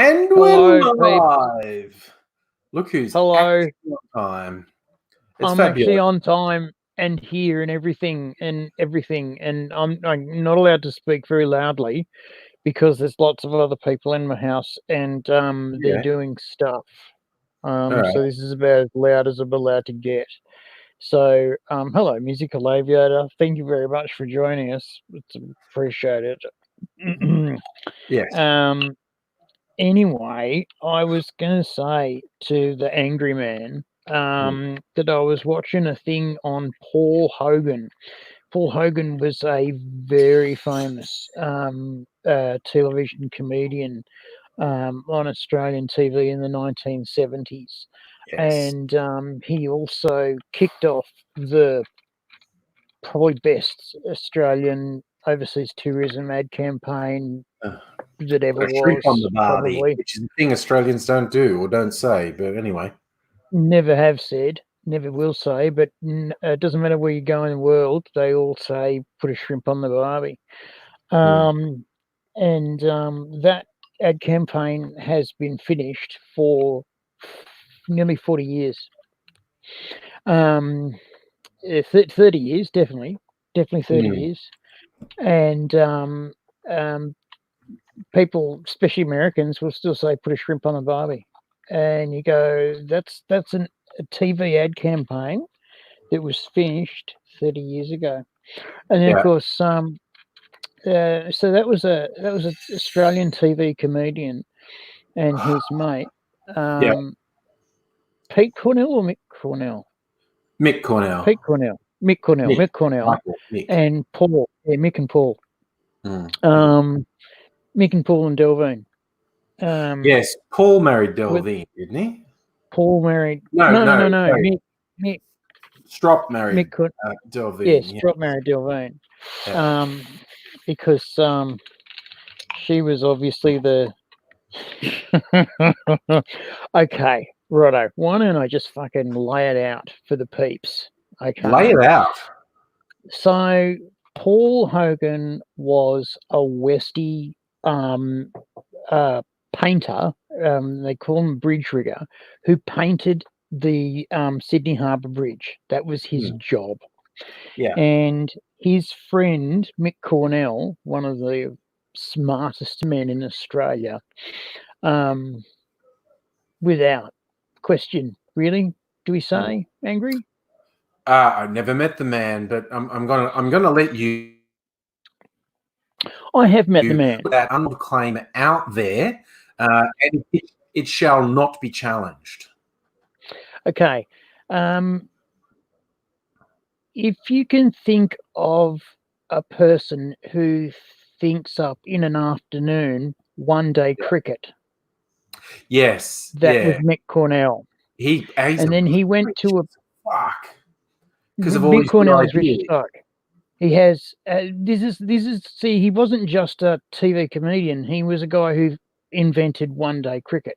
And we're live. Look who's actually on time. It's I'm fabulous. actually on time and here and everything. And I'm not allowed to speak very loudly because there's lots of other people in my house and they're doing stuff. Right. So this is about as loud as I'm allowed to get. So hello, Musical Aviator. Thank you very much for joining us. It's appreciated. Yes. Anyway, I was going to say to the angry man that I was watching a thing on Paul Hogan. Paul Hogan was a very famous television comedian on Australian TV in the 1970s. Yes. And he also kicked off the probably best Australian overseas tourism ad campaign that ever was. Shrimp on the barbie, probably. which is a thing Australians don't do or don't say, but anyway. Never have said, never will say, but it doesn't matter where you go in the world, they all say put a shrimp on the barbie. And that ad campaign has been finished for nearly 40 years. 30 years, definitely 30 years. And people, especially Americans, will still say put a shrimp on the barbie. And you go, that's a TV ad campaign that was finished 30 years ago. And then, of course, so that was an Australian TV comedian and his mate, Pete Cornell or Mick Cornell? Mick Cornell. Pete Cornell. Mick Cornell. Mick Cornell. Mick. And Paul. Yeah, Mick and Paul. Mick and Paul and Delvine. Yes, Paul married Delvine, didn't he? Paul married. No. Mick. Strop married Delvine. Yes, Strop married Delvine. Because she was obviously the. Okay, righto. Why don't I just fucking lay it out for the peeps? Okay. Lay it out. So Paul Hogan was a Westie painter. They call him bridge rigger, who painted the Sydney Harbour Bridge. That was his job. Yeah. And his friend Mick Cornell, one of the smartest men in Australia, without question, really, do we say, Angry? I never met the man, but I'm gonna let you. I have met the man. Put that unlawful claim out there, and it shall not be challenged. Okay. If you can think of a person who thinks up in an afternoon one-day cricket. Yes. That was Mick Cornell. And then he went to a fuck. Because of all Mick Cornell is rich as fuck. He has this is see, he wasn't just a TV comedian, he was a guy who invented one-day cricket.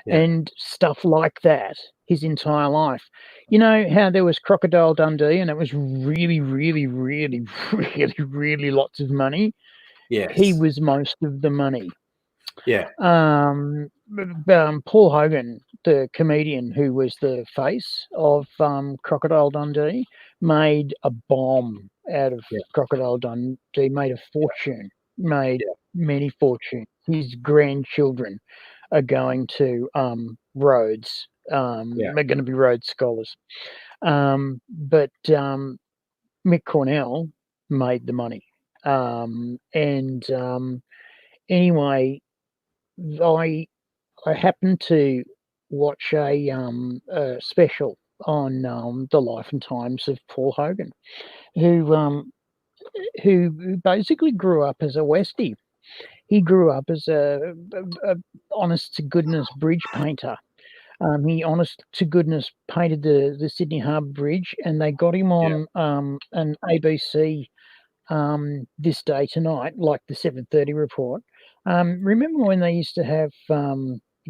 And stuff like that his entire life. You know how there was Crocodile Dundee and it was really, really, really, really, really lots of money? Yes. He was most of the money. Yeah. Paul Hogan, the comedian who was the face of Crocodile Dundee, made a bomb out of Crocodile Dundee, made a fortune, many fortunes. His grandchildren are going to Rhodes, are going to be Rhodes scholars. But Mick Cornell made the money. Anyway, I happened to watch a special on the life and times of Paul Hogan, who basically grew up as a Westie. He grew up as a honest to goodness bridge painter. He honest to goodness painted the Sydney Harbour Bridge, and they got him on an ABC This Day Tonight, like the 7:30 report. Remember when they used to have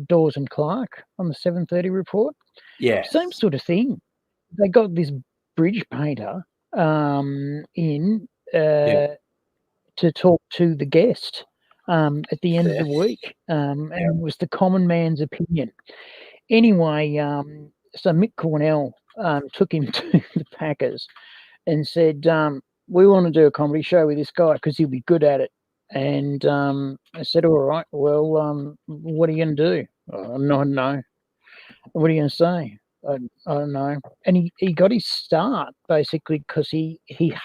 Dawes and Clark on the 7:30 report? Yeah. Same sort of thing. They got this bridge painter in to talk to the guest at the end of the week, and it was the common man's opinion. Anyway, so Mick Cornell took him to the Packers and said, we want to do a comedy show with this guy because he'll be good at it. And I said, all right, well, what are you going to do? Oh, no. What are you going to say? I don't know. And he got his start basically because he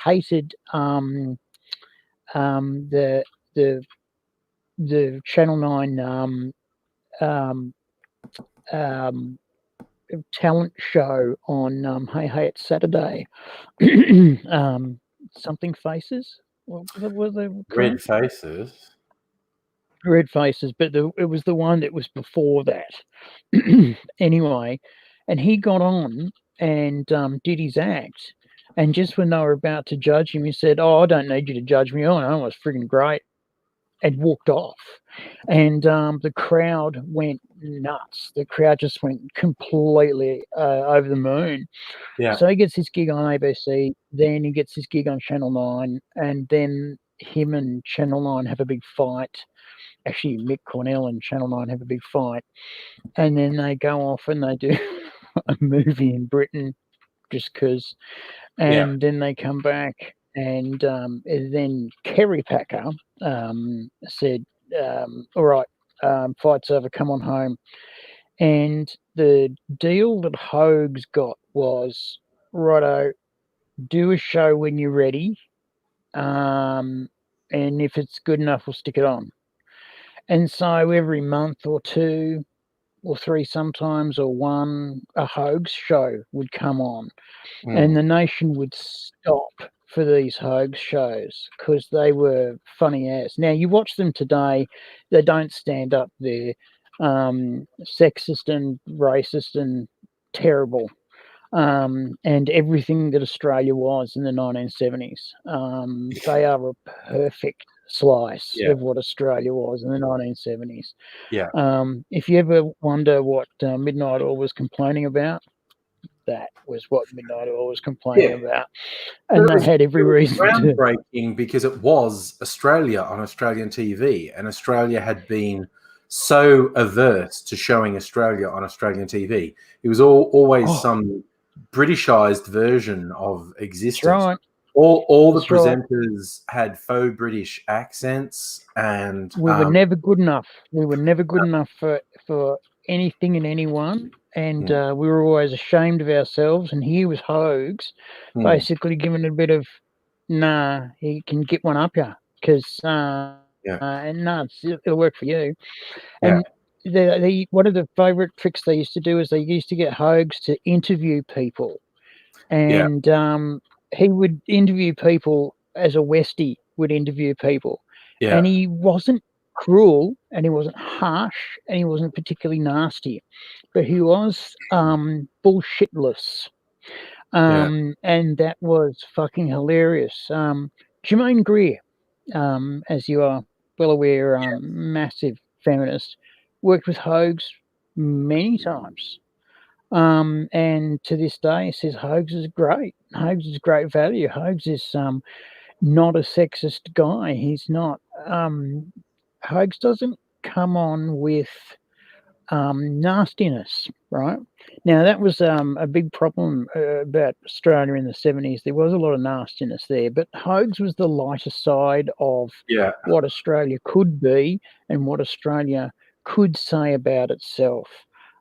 hated the Channel 9 talent show on Hey Hey It's Saturday. Something Faces. What were they called? Red Faces. Red Faces, but it was the one that was before that. Anyway, and he got on and did his act, and just when they were about to judge him, he said, "Oh, I don't need you to judge me. Oh, no, it was friggin' great," and walked off. And the crowd went nuts. The crowd just went completely over the moon. Yeah. So he gets his gig on ABC, then he gets his gig on Channel 9, and then him and Channel 9 have a big fight. Actually, Mick Cornell and Channel 9 have a big fight. And then they go off and they do a movie in Britain just because. And then they come back, and then Kerry Packer said, all right, fight's over, come on home. And the deal that Hogs got was, righto, do a show when you're ready, and if it's good enough, we'll stick it on. And so every month or two or three sometimes, or one, a Hogs show would come on. And the nation would stop for these Hogs shows because they were funny ass. Now, you watch them today, they don't stand up. They're sexist and racist and terrible. And everything that Australia was in the 1970s. They are a perfect slice of what Australia was in the 1970s. Yeah. If you ever wonder what Midnight Oil was complaining about, that was what Midnight Oil was complaining about. And they had every reason to. Groundbreaking because it was Australia on Australian TV, and Australia had been so averse to showing Australia on Australian TV. It was always some Britishized version of existence. That's right. All the presenters had faux British accents, and we were never good enough. We were never good enough for anything and anyone, and we were always ashamed of ourselves. And here was Hogs, basically giving it a bit of, nah, he can get one up you because and nah, it'll work for you. And one of the favourite tricks they used to do is they used to get Hogs to interview people, and he would interview people as a Westie would interview people. And he wasn't cruel, and he wasn't harsh, and he wasn't particularly nasty, but he was bullshitless. And that was fucking hilarious. Jermaine Greer, as you are well aware, massive feminist, worked with Hogs many times. And to this day, he says Hogs is great. Hogs is great value. Hogs is not a sexist guy. He's not. Hogs doesn't come on with nastiness, right? Now, that was a big problem about Australia in the 70s. There was a lot of nastiness there, but Hogs was the lighter side of what Australia could be and what Australia could say about itself.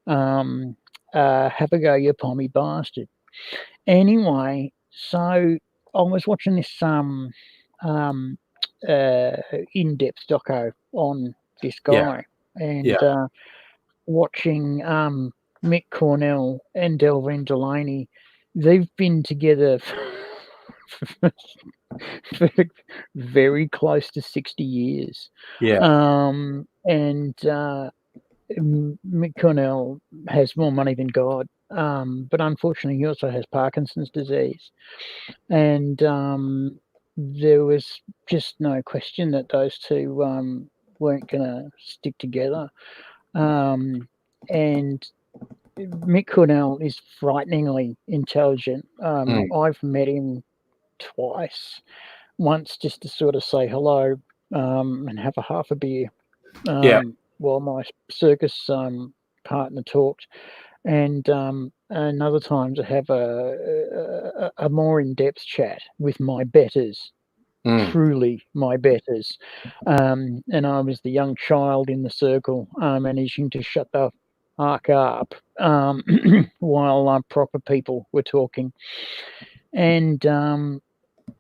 Have a go, you pommy bastard. Anyway, so I was watching this in-depth doco on this guy, and watching Mick Cornell and Delvin Delaney. They've been together for very close to 60 years. And Mick Cornell has more money than God, but unfortunately he also has Parkinson's disease. And there was just no question that those two weren't going to stick together. And Mick Cornell is frighteningly intelligent. I've met him twice. Once just to sort of say hello, and have a half a beer Yeah. while my circus partner talked, and other times I have a more in-depth chat with my betters. Truly my betters, and I was the young child in the circle, managing to shut the fuck up while proper people were talking. And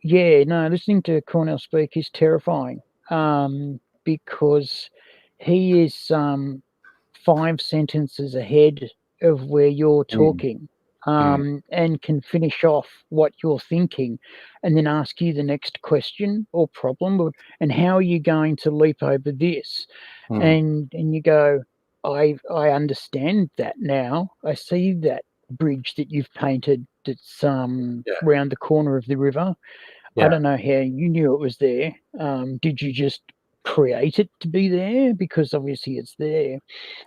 listening to Cornell speak is terrifying, because he is 5 sentences ahead of where you're talking, and can finish off what you're thinking and then ask you the next question or problem, and how are you going to leap over this? And you go, I understand that now. I see that bridge that you've painted that's round the corner of the river. I don't know how you knew it was there. Did you just create it to be there? Because obviously it's there.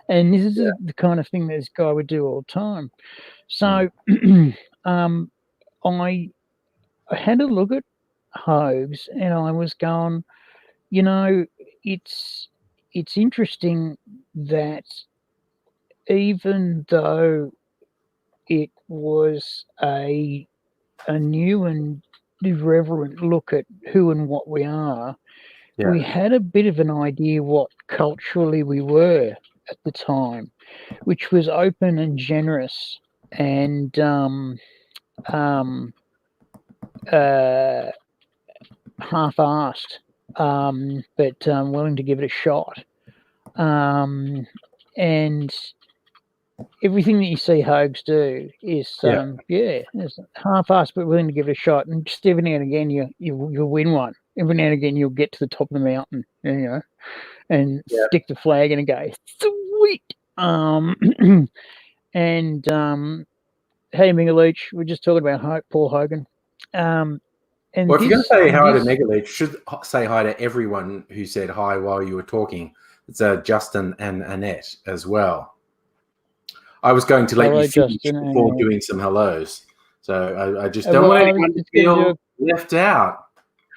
And this is the kind of thing that this guy would do all the time. So I had a look at Hogs, and I was going, it's interesting that even though it was a new and irreverent look at who and what we are, we had a bit of an idea what culturally we were at the time, which was open and generous and half-assed, but willing to give it a shot. And everything that you see Hogs do is, it's half-assed but willing to give it a shot. And just every now and again, you'll win one. Every now and again, you'll get to the top of the mountain, and stick the flag in and go, sweet. And hey, Mingaleech, we're just talking about Paul Hogan. And well, if you're going to say hi to Megaleech, should say hi to everyone who said hi while you were talking. It's Justin and Annette as well. I was going to let you finish before doing some hellos. So I just don't want anyone to feel left out.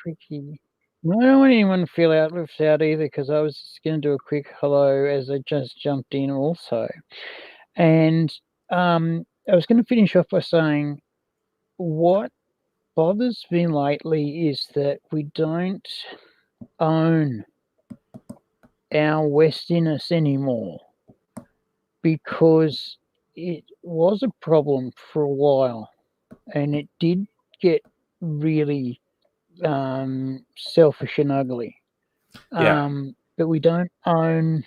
Tricky. I don't want anyone to feel left out either, because I was just going to do a quick hello as I just jumped in also. And I was going to finish off by saying what bothers me lately is that we don't own our Westerness anymore, because it was a problem for a while, and it did get really selfish and ugly. But we don't own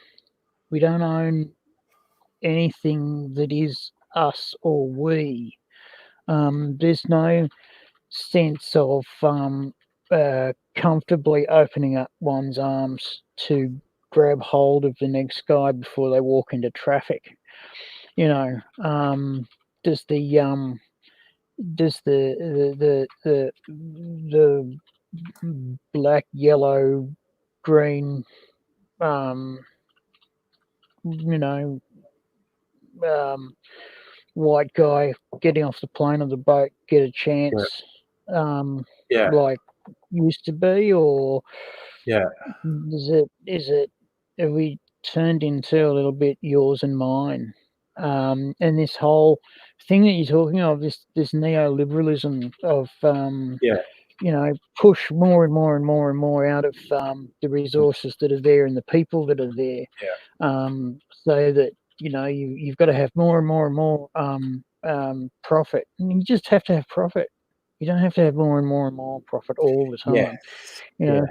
anything that is us or we. There's no sense of comfortably opening up one's arms to grab hold of the next guy before they walk into traffic. Does the black, yellow, green, white guy getting off the plane or the boat get a chance like used to be, or is it have we turned into a little bit yours and mine? And this whole thing that you're talking of, this neoliberalism of push more and more and more and more out of the resources that are there and the people that are there, so that you've got to have more and more and more profit. And you just have to have profit. You don't have to have more and more and more profit all the time.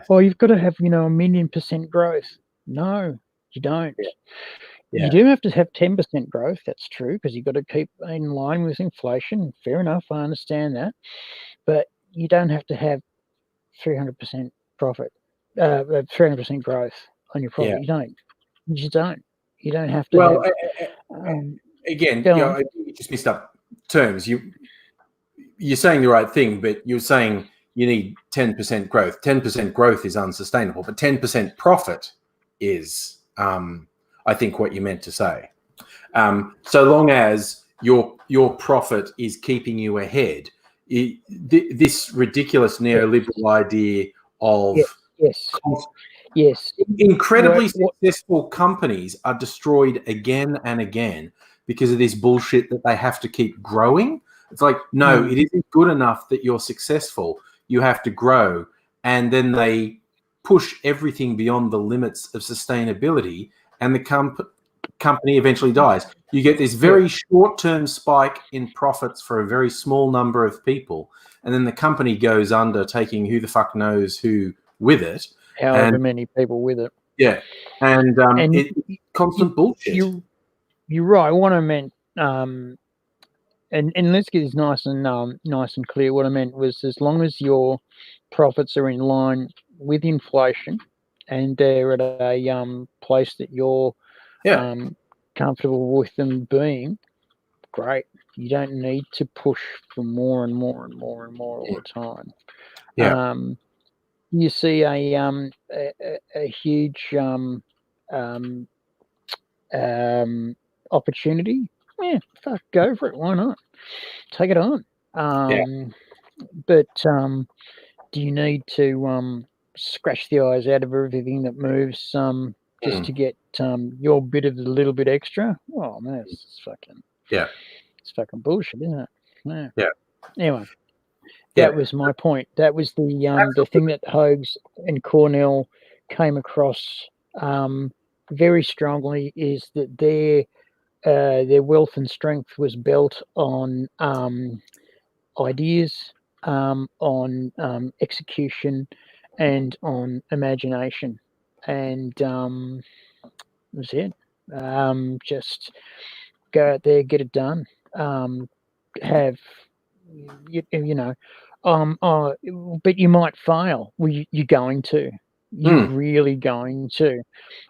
Well, you've got to have 1,000,000% growth. No, you don't. You do have to have 10% growth. That's true, because you've got to keep in line with inflation. Fair enough, I understand that. But you don't have to have 300% profit, 300% growth on your profit. You don't. You just don't. You don't have to. Well, again, you just missed up terms. You're saying the right thing, but you're saying you need 10% growth. 10% growth is unsustainable, but 10% profit is, I think, what you meant to say. So long as your profit is keeping you ahead, this ridiculous neoliberal idea of Yes. Incredibly successful companies are destroyed again and again because of this bullshit that they have to keep growing. It's like, no, it isn't good enough that you're successful. You have to grow. And then they push everything beyond the limits of sustainability, and the company eventually dies. You get this very short-term spike in profits for a very small number of people, and then the company goes under, taking who the fuck knows who with it. However many people with it. Yeah. And it's constant bullshit. You're right. What I meant, and let's get this nice and clear. What I meant was, as long as your profits are in line with inflation and they're at a place that you're comfortable with them being, great. You don't need to push for more and more and more and more all the time. Yeah. You see a huge opportunity. Yeah, fuck, go for it. Why not? Take it on. But do you need to scratch the eyes out of everything that moves just to get your bit of the little bit extra? Oh man, it's fucking bullshit, isn't it? Yeah. Anyway, that was my point. That was the thing that Hogs and Cornell came across very strongly, is that their wealth and strength was built on ideas, on execution, and on imagination, and that was it. Just go out there, get it done. Have you know, but you might fail. Well, you're going to. You're really going to.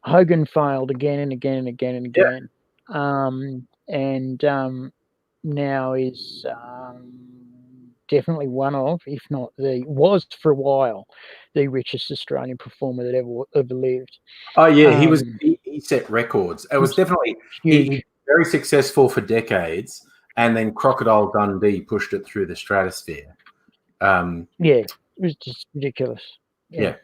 Hogan failed again and again and again and again. And now is definitely one of, if not was for a while, the richest Australian performer that ever lived. Oh yeah, he set records. It was definitely he very successful for decades, and then Crocodile Dundee pushed it through the stratosphere. It was just ridiculous. Yeah.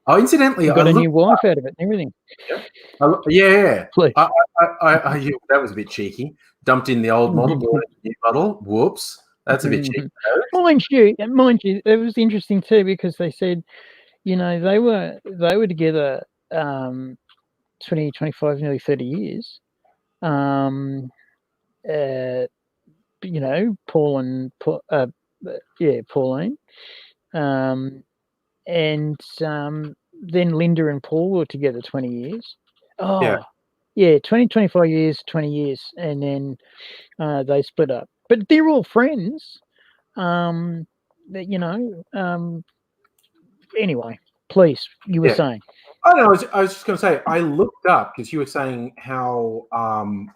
Oh, incidentally, you got a new wife out of it and everything. Yeah. That was a bit cheeky. Dumped in the old model, bought a new model. Whoops, that's a bit cheeky. Mind you, it was interesting too, because they said, they were together 20, 25, nearly 30 years. Pauline, and then Linda and Paul were together 20 years. 20, 25 years, 20 years, and then they split up. But they're all friends. Anyway, please, you were saying. Oh no, I was just going to say, I looked up, because you were saying how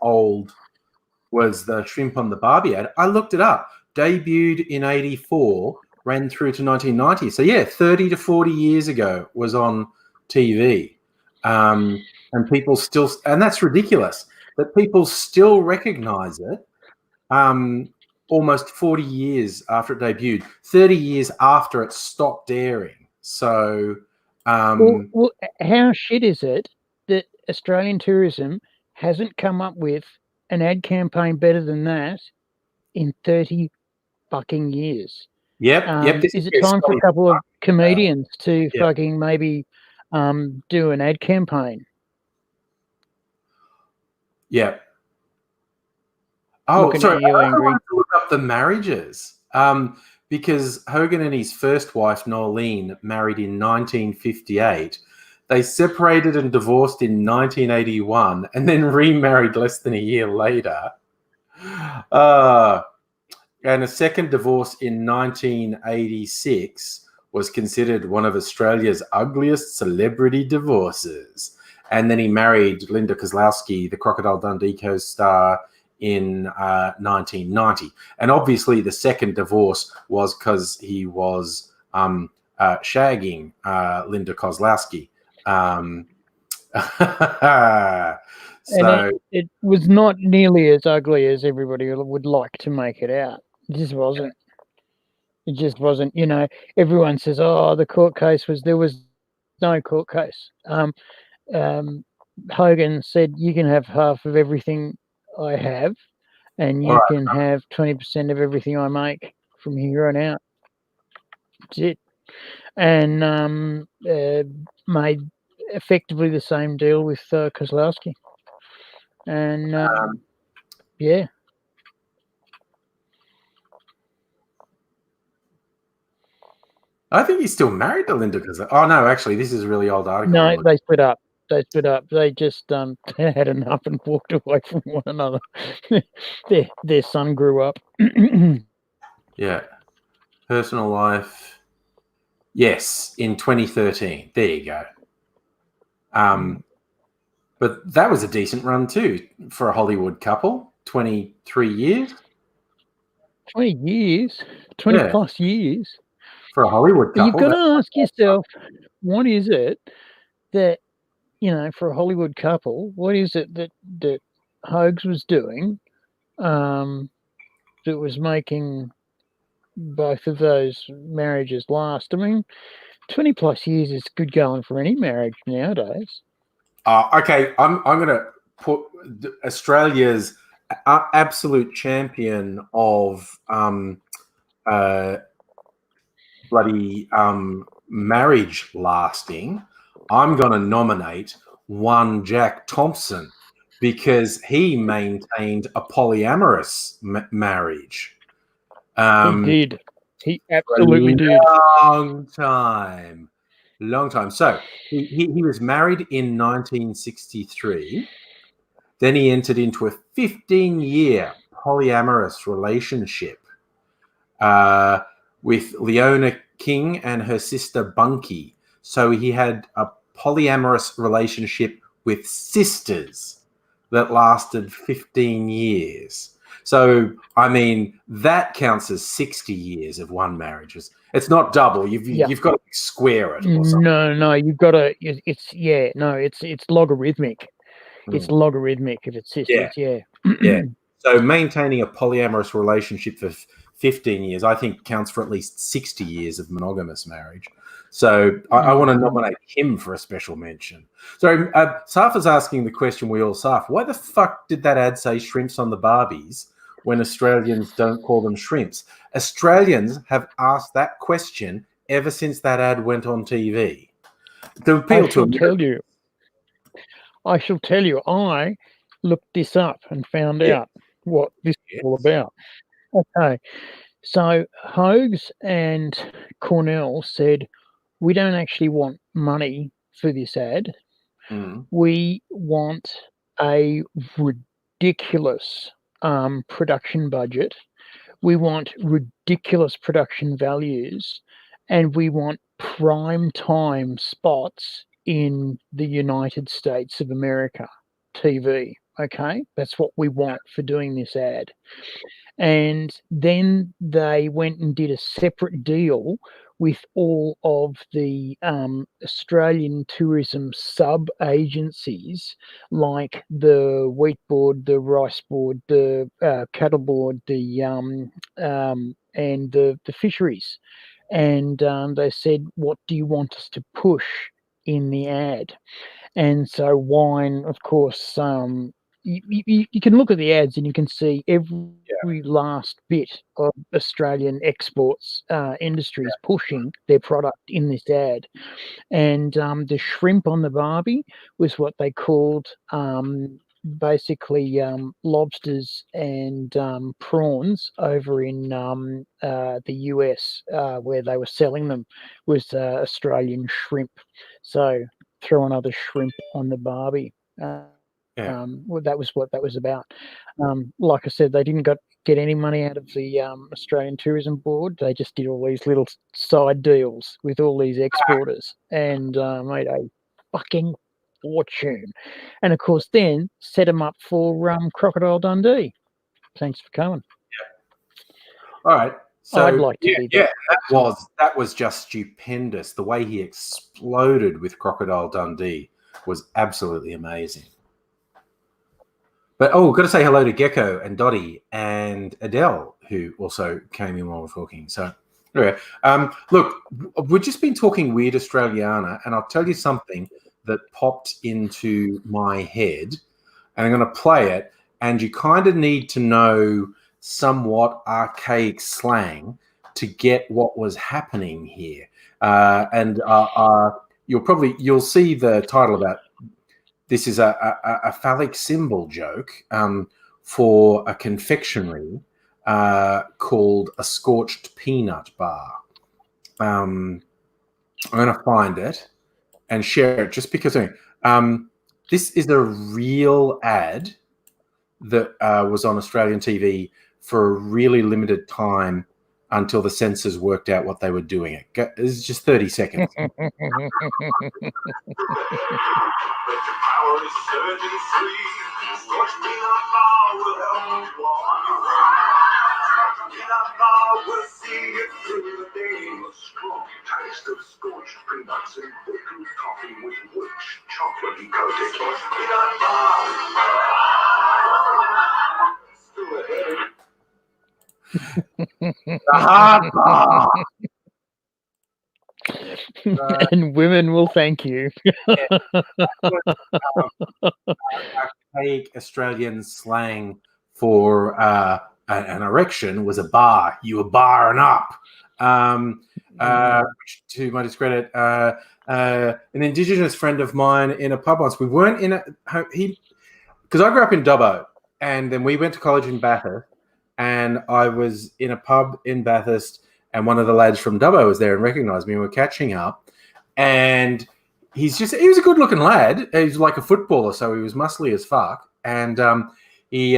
old was the Shrimp on the Barbie ad. I looked it up. Debuted in 1984, ran through to 1990. So yeah, 30 to 40 years ago was on TV. And people still, and that's ridiculous, that people still recognize it almost 40 years after it debuted, 30 years after it stopped airing. So well, how shit is it that Australian tourism hasn't come up with an ad campaign better than that in 30 fucking years? Yep. Is it time for a couple of comedians to fucking maybe do an ad campaign? Yeah. Oh, sorry. I wanted to look up the marriages because Hogan and his first wife, Nolene, married in 1958. They separated and divorced in 1981 and then remarried less than a year later. And a second divorce in 1986 was considered one of Australia's ugliest celebrity divorces. And then he married Linda Kozlowski, the Crocodile Dundee co-star, in 1990. And obviously the second divorce was because he was shagging Linda Kozlowski. So it was not nearly as ugly as everybody would like to make it out. It just wasn't. It just wasn't. Everyone says, "Oh, the court case was there was no court case. Hogan said, you can have half of everything I have, and you can have 20% of everything I make from here on out. That's it. And made effectively the same deal with Kozlowski. And yeah. I think he's still married to Linda Kozlowski. Oh no, actually, this is a really old article. No, they split up. They just had enough and walked away from one another. their son grew up. Yeah. Personal life. Yes, in 2013. There you go. But that was a decent run too for a Hollywood couple. 23 years. 20 years? 20 plus years? For a Hollywood couple. You've got to ask yourself, what is it that, for a Hollywood couple, what is it that Hogs was doing that was making both of those marriages last? I mean, 20 plus years is good going for any marriage nowadays. Okay, I'm going to put Australia's absolute champion of bloody marriage lasting. I'm going to nominate one Jack Thompson because he maintained a polyamorous marriage. He did. He absolutely did. Long time. So he was married in 1963. Then he entered into a 15-year polyamorous relationship with Leona King and her sister Bunky. So he had a polyamorous relationship with sisters that lasted 15 years. So, I mean, that counts as 60 years of one marriage. It's not double. You've got to square it or something. No, you've got to. It's logarithmic. It's logarithmic if it's sisters. Yeah. So maintaining a polyamorous relationship for 15 years, I think, counts for at least 60 years of monogamous marriage. So I want to nominate him for a special mention. So Safa's asking the question we all Saf, why the fuck did that ad say shrimps on the Barbies when Australians don't call them shrimps? Australians have asked that question ever since that ad went on TV. I shall tell you, I looked this up and found out what this is all about. Okay, so Hogs and Cornell said, we don't actually want money for this ad. We want a ridiculous production budget. We want ridiculous production values, and we want prime time spots in the United States of America TV. Okay, that's what we want for doing this ad. And then they went and did a separate deal with all of the Australian tourism sub-agencies, like the wheat board, the rice board, the cattle board, and the fisheries. And they said, what do you want us to push in the ad? And so wine, of course, you can look at the ads and you can see every last bit of Australian exports industries pushing their product in this ad. And the shrimp on the Barbie was what they called basically lobsters and prawns over in the US where they were selling them was Australian shrimp. So throw another shrimp on the Barbie. Well, that was what that was about. Like I said, they didn't get any money out of the Australian Tourism Board. They just did all these little side deals with all these exporters and made a fucking fortune. And of course, then set them up for Crocodile Dundee. Thanks for coming. All right. So I'd like to see that. That was just stupendous. The way he exploded with Crocodile Dundee was absolutely amazing. But got to say hello to Gecko and Dottie and Adele, who also came in while we're talking. So Yeah. Look, we've just been talking weird Australiana, and I'll tell you something that popped into my head, and I'm going to play it. And you kind of need to know somewhat archaic slang to get what was happening here. You'll see the title about this is a phallic symbol joke for a confectionery called a scorched peanut bar. I'm going to find it and share it just because this is a real ad that was on Australian TV for a really limited time until the censors worked out what they were doing. It's just 30 seconds. We'll see it through the day. A strong taste of scorched peanuts and thickened coffee with rich chocolatey coating. Scorched peanut bar. The hard bar. And women will thank you. Archaic Australian slang for an erection was a bar. You were barring up. To my discredit, an Indigenous friend of mine in a pub once. We weren't in because I grew up in Dubbo, and then we went to college in Bathurst, and I was in a pub in Bathurst, and one of the lads from Dubbo was there and recognised me, and we were catching up, and he was a good looking lad. He was like a footballer, so he was muscly as fuck, and he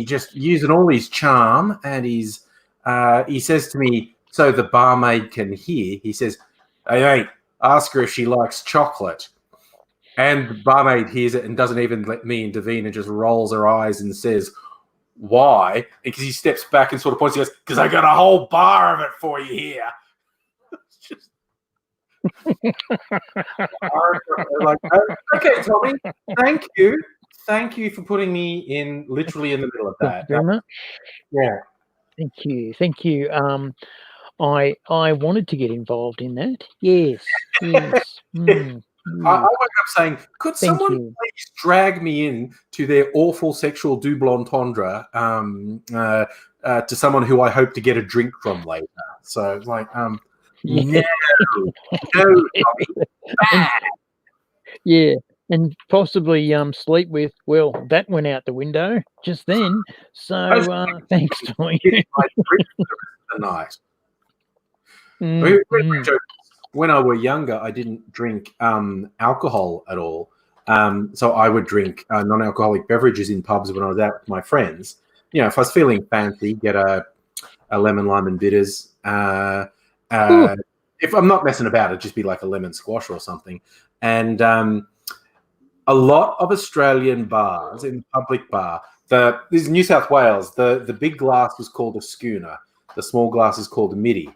just using all his charm, and he says to me, so the barmaid can hear, he says, "Hey, mate, ask her if she likes chocolate." And the barmaid hears it and doesn't even let me intervene and just rolls her eyes and says, "Why?" Because he steps back and sort of points, he goes, "Because I got a whole bar of it for you here." Just... like, okay, Tommy, thank you. Thank you for putting me in literally in the middle of that. Thank you very much. Yeah. Thank you. I wanted to get involved in that. Yes. I woke up saying, could someone please drag me in to their awful sexual double entendre to someone who I hope to get a drink from later? So it's like, no, Tommy. Yeah, and possibly sleep with. Well, that went out the window just then. So thanks, Tommy. Tonight. When I were younger, I didn't drink alcohol at all. So I would drink non-alcoholic beverages in pubs when I was out with my friends. You know, if I was feeling fancy, get a lemon, lime and bitters. If I'm not messing about, it'd just be like a lemon squash or something. And a lot of Australian bars, in public bar, this is New South Wales, the big glass was called a schooner. The small glass is called a middy.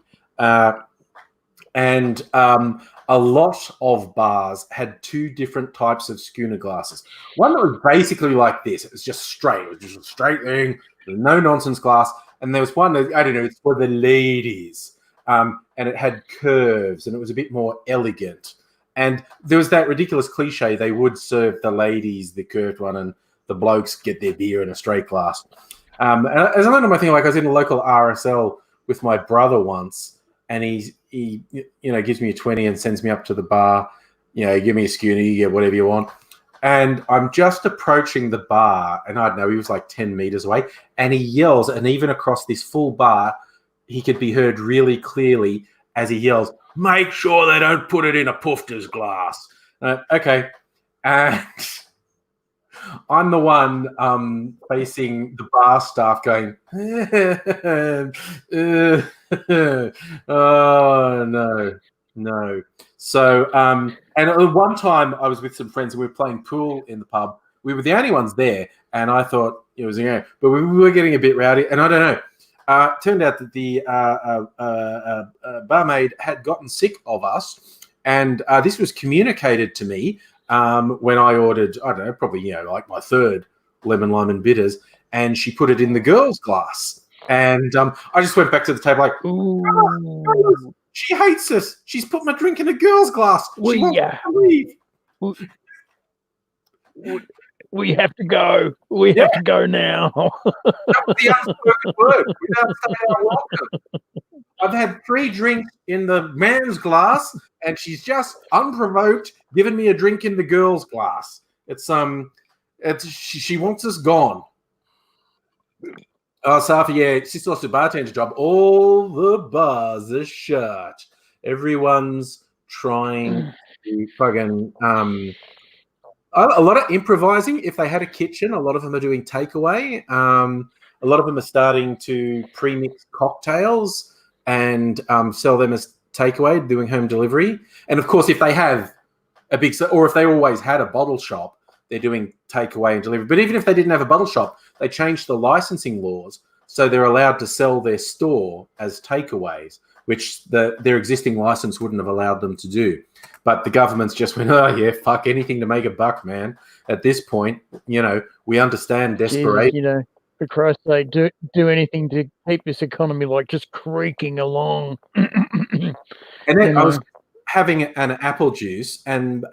And a lot of bars had two different types of schooner glasses. One that was basically like this. It was just straight. It was just a straight thing. No nonsense glass. And there was one that, I don't know, it's for the ladies. And it had curves and it was a bit more elegant. And there was that ridiculous cliche. They would serve the ladies the curved one and the blokes get their beer in a straight glass. And as I learned on my thing, like I was in a local RSL with my brother once, and he gives me a 20 and sends me up to the bar. You know, give me a schooner, you get whatever you want. And I'm just approaching the bar, and I don't know, he was like 10 meters away, and he yells, and even across this full bar, he could be heard really clearly as he yells, "Make sure they don't put it in a pufter's glass." Okay. And I'm the one facing the bar staff going, oh, no. So, and one time I was with some friends and we were playing pool in the pub. We were the only ones there, and I thought it was, but we were getting a bit rowdy, and I don't know. Turned out that the barmaid had gotten sick of us, and this was communicated to me when I ordered, I don't know, probably, like my third lemon, lime and bitters, and she put it in the girls' glass. And I just went back to the table like, Ooh. she hates us. She's put my drink in a girl's glass. She wants to leave. We have to go. We have to go now. That was the unspoken word. Without saying I welcome. I've had 3 drinks in the man's glass, and she's just unprovoked given me a drink in the girl's glass. She wants us gone. Oh, Safi, yeah, she's lost her bartender job. All the bars are shut. Everyone's trying to fucking a lot of improvising. If they had a kitchen, a lot of them are doing takeaway. A lot of them are starting to pre-mix cocktails and sell them as takeaway, doing home delivery. And of course, if they have or if they always had a bottle shop, they're doing takeaway and delivery. But even if they didn't have a bottle shop, they changed the licensing laws so they're allowed to sell their store as takeaways, which their existing license wouldn't have allowed them to do. But the government's just went, oh, yeah, fuck anything to make a buck, man. At this point, we understand desperation. Jesus, for Christ's sake, do anything to keep this economy just creaking along. And then I was having an apple juice, and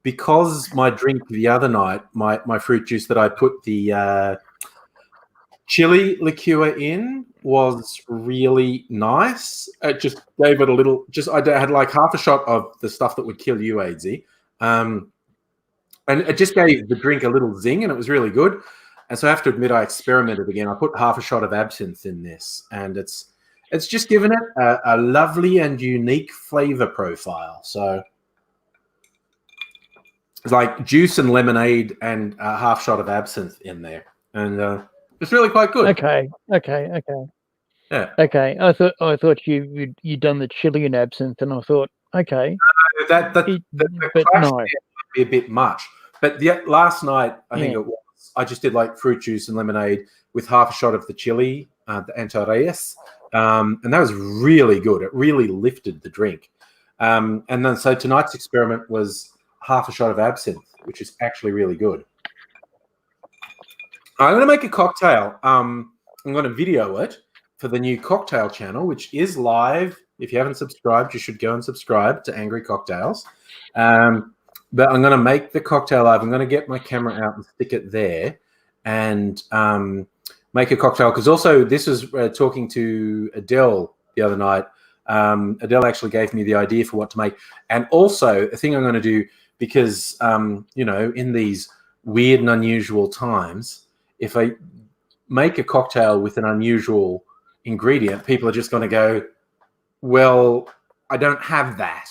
because my drink the other night, my fruit juice that I put the chili liqueur in was really nice. It just gave it a little. I had like half a shot of the stuff that would kill you, AZ, and it just gave the drink a little zing, and it was really good. And so I have to admit, I experimented again. I put half a shot of absinthe in this, and it's just given it a lovely and unique flavor profile. So it's like juice and lemonade and a half shot of absinthe in there, and it's really quite good. Okay. Yeah. Okay. I thought you'd done the chili and absinthe, and I thought, okay. But no, might be a bit much. But last night, I think it was. I just did like fruit juice and lemonade with half a shot of the chili, the Antares, and that was really good. It really lifted the drink. And then so tonight's experiment was half a shot of absinthe, which is actually really good. I'm going to make a cocktail. I'm going to video it for the new cocktail channel, which is live. If you haven't subscribed, you should go and subscribe to Angry Cocktails. But I'm going to make the cocktail live. I'm going to get my camera out and stick it there and make a cocktail. Because also, this was talking to Adele the other night. Adele actually gave me the idea for what to make. And also, a thing I'm going to do, because, in these weird and unusual times, if I make a cocktail with an unusual ingredient, people are just going to go, well, I don't have that.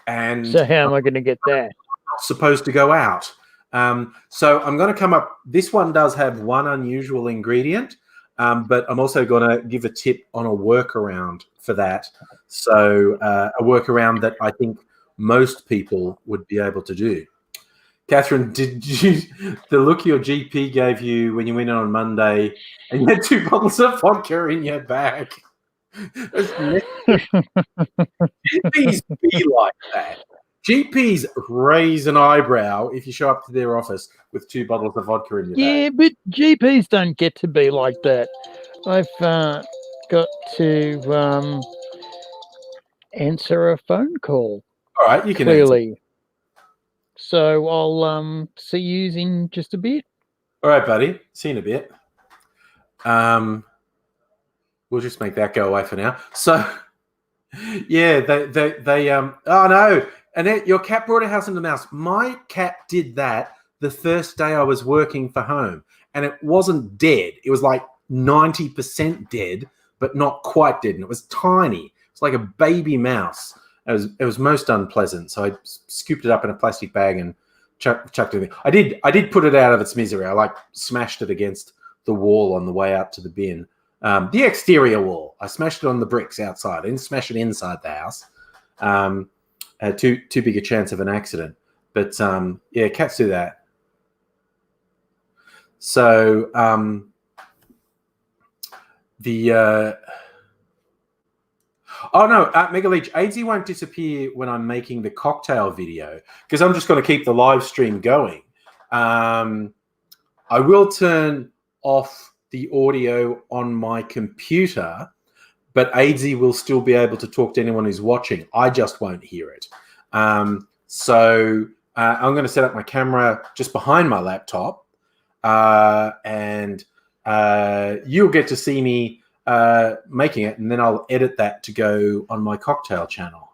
And so how am I going to get that? I'm not supposed to go out. So I'm going to come up. This one does have one unusual ingredient, but I'm also going to give a tip on a workaround for that. So a workaround that I think most people would be able to do. Catherine, the look your GP gave you when you went in on Monday and you had 2 bottles of vodka in your bag? GPs be like that. GPs raise an eyebrow if you show up to their office with 2 bottles of vodka in your bag. Yeah, but GPs don't get to be like that. I've got to answer a phone call. All right, you can clearly. answer. So I'll see you in just a bit. All right, buddy. See you in a bit. We'll just make that go away for now. So, yeah, they oh no, Annette, your cat brought a house into the mouse. My cat did that the first day I was working for home, and it wasn't dead. It was like 90% dead, but not quite dead, and it was tiny. It's like a baby mouse. It was most unpleasant. So I scooped it up in a plastic bag and chucked it in. I did put it out of its misery. I smashed it against the wall on the way out to the bin. The exterior wall. I smashed it on the bricks outside. I didn't smash it inside the house. Too big a chance of an accident. But yeah, cats do that. So oh no, Mega Leech, AZ won't disappear when I'm making the cocktail video because I'm just going to keep the live stream going. I will turn off the audio on my computer, but Aidsy will still be able to talk to anyone who's watching. I just won't hear it. So I'm going to set up my camera just behind my laptop, and you'll get to see me making it, and then I'll edit that to go on my cocktail channel.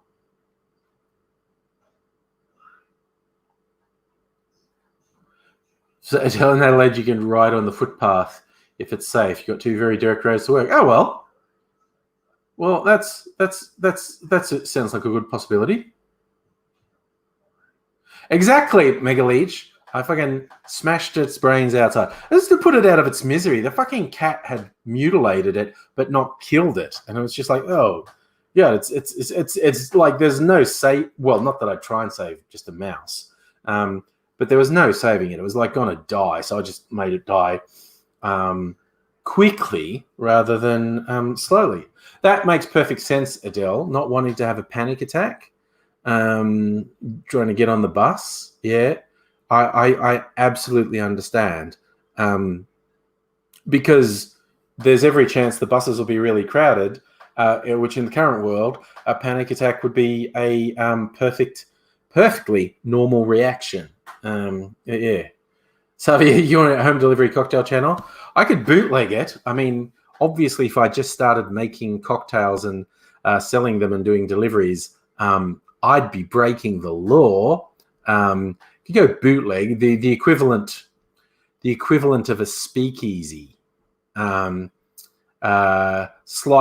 So in Adelaide, you can ride on the footpath if it's safe. You've got 2 very direct roads to work. Oh well. Well, that sounds like a good possibility. Exactly, Mega Leech. I fucking smashed its brains outside. Just to put it out of its misery. The fucking cat had mutilated it, but not killed it, and it was just like, oh, yeah, it's like there's no save. Well, not that I try and save just a mouse, but there was no saving it. It was like gonna die, so I just made it die quickly rather than slowly. That makes perfect sense, Adele. Not wanting to have a panic attack, trying to get on the bus. Yeah. I absolutely understand, because there's every chance the buses will be really crowded, which in the current world, a panic attack would be a perfectly normal reaction. Yeah. So you want a home delivery cocktail channel? I could bootleg it. I mean, obviously, if I just started making cocktails and selling them and doing deliveries, I'd be breaking the law. You go bootleg, the equivalent of a speakeasy, sly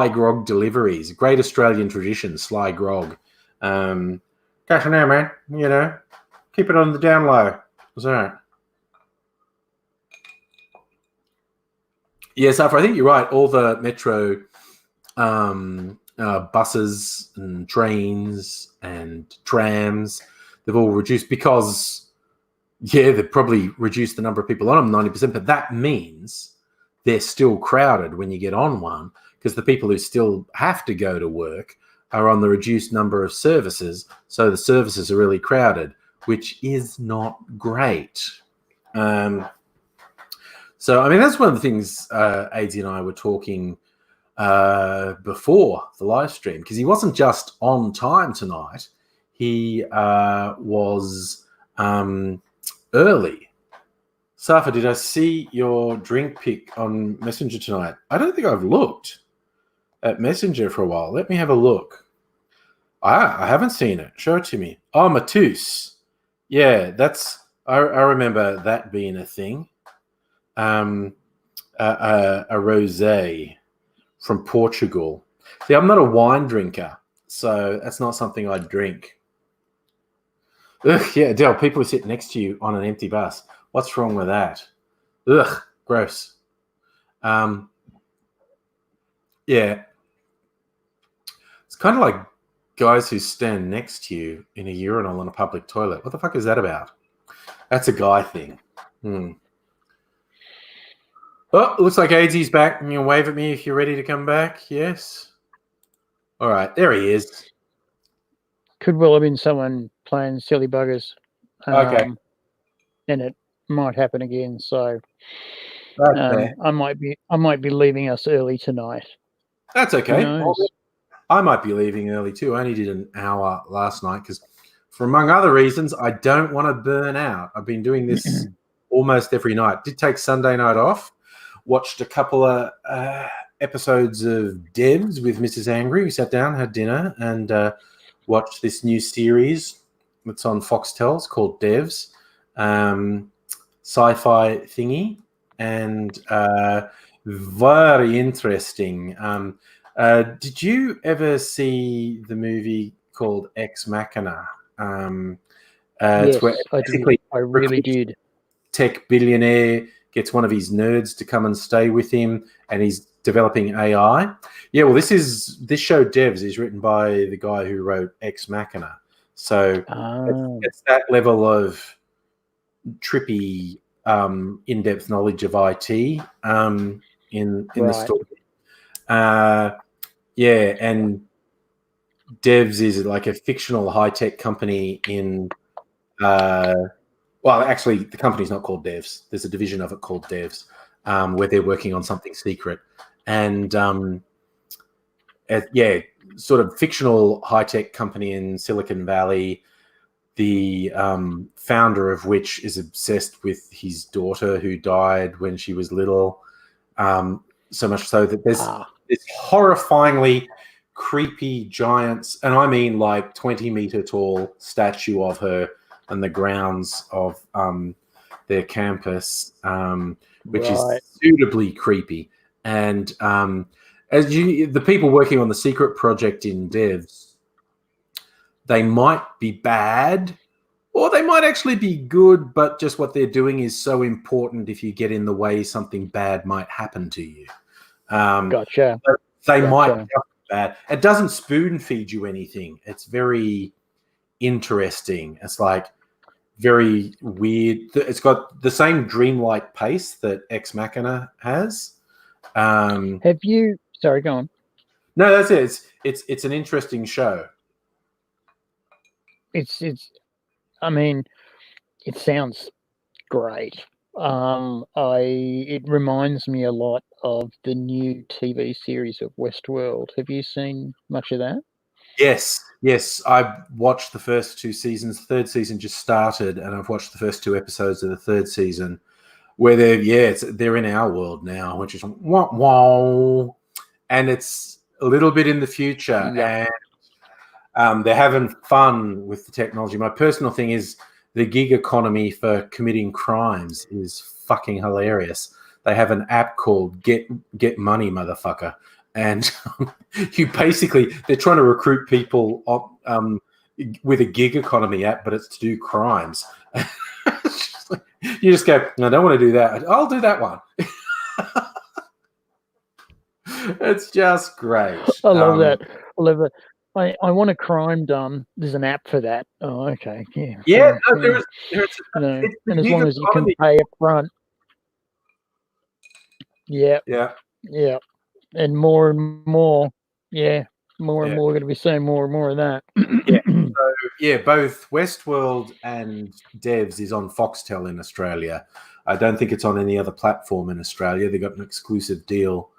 grog deliveries, great Australian tradition, sly grog. Gosh, now, man, keep it on the down low. It's all right. Yes, Arthur, I think you're right. All the metro buses and trains and trams, they've all reduced because, they've probably reduced the number of people on them 90%, but that means they're still crowded when you get on one, because the people who still have to go to work are on the reduced number of services, so the services are really crowded, which is not great. So, I mean, that's one of the things AD and I were talking before the live stream, because he wasn't just on time tonight. He was early. Safa, did I see your drink pic on Messenger tonight? I don't think I've looked at Messenger for a while. Let me have a look. I haven't seen it. Show it to me. Oh, Matus. Yeah, I remember that being a thing. A rosé from Portugal. See, I'm not a wine drinker, so that's not something I'd drink. Ugh, yeah, Del, people who sit next to you on an empty bus. What's wrong with that? Ugh, gross. Yeah. It's kind of like guys who stand next to you in a urinal in a public toilet. What the fuck is that about? That's a guy thing. Oh, looks like AD's back. You can wave at me if you're ready to come back. Yes. All right, there he is. Could well have been someone playing silly buggers. Okay. And it might happen again. So Okay. I might be leaving us early tonight. That's okay. Who knows? I might be leaving early too. I only did an hour last night because, for among other reasons, I don't want to burn out. I've been doing this almost every night. Did take Sunday night off. Watched a couple of episodes of Devs with Mrs. Angry. We sat down, had dinner, and watched this new series that's on Foxtel. It's called Devs, sci-fi thingy, and very interesting. Did you ever see the movie called Ex Machina? Yes, I really did. Tech billionaire gets one of his nerds to come and stay with him, and he's developing AI. Yeah, well, this show Devs is written by the guy who wrote Ex Machina. So it's that level of trippy, in-depth knowledge of IT in the story. Yeah, and Devs is like a fictional high-tech company in well, actually, the company's not called Devs. There's a division of it called Devs. where they're working on something secret. And sort of fictional high-tech company in Silicon Valley, the founder of which is obsessed with his daughter who died when she was little. So much so that there's this horrifyingly creepy giants, and I mean like 20-meter tall statue of her on the grounds of their campus, which is suitably creepy. And the people working on the secret project in devs, they might be bad or they might actually be good, but just what they're doing is so important. If you get in the way, something bad might happen to you. Gotcha. They might be bad. It doesn't spoon feed you anything. It's very interesting. It's like very weird. It's got the same dreamlike pace that Ex Machina has. Have you? Sorry, go on. No, that's it. It's an interesting show. I mean, it sounds great. It reminds me a lot of the new TV series of Westworld. Have you seen much of that? Yes. I watched the first 2 seasons. The third season just started, and I've watched the first 2 episodes of the third season, where they're in our world now, which is wow, and it's a little bit in the future, and they're having fun with the technology. My personal thing is the gig economy for committing crimes is fucking hilarious. They have an app called Get Money, motherfucker. And they're trying to recruit people with a gig economy app, but it's to do crimes. You just go, no, I don't want to do that. I'll do that one. It's just great. I love that. I love it. I want a crime done. There's an app for that. Oh, okay. Yeah. Yeah. No, and as long as you can pay up front. Yeah. Yeah. Yeah. And more. Yeah. More and more. We're going to be seeing more and more of that. So, both Westworld and Devs is on Foxtel in Australia. I don't think it's on any other platform in Australia. They got an exclusive deal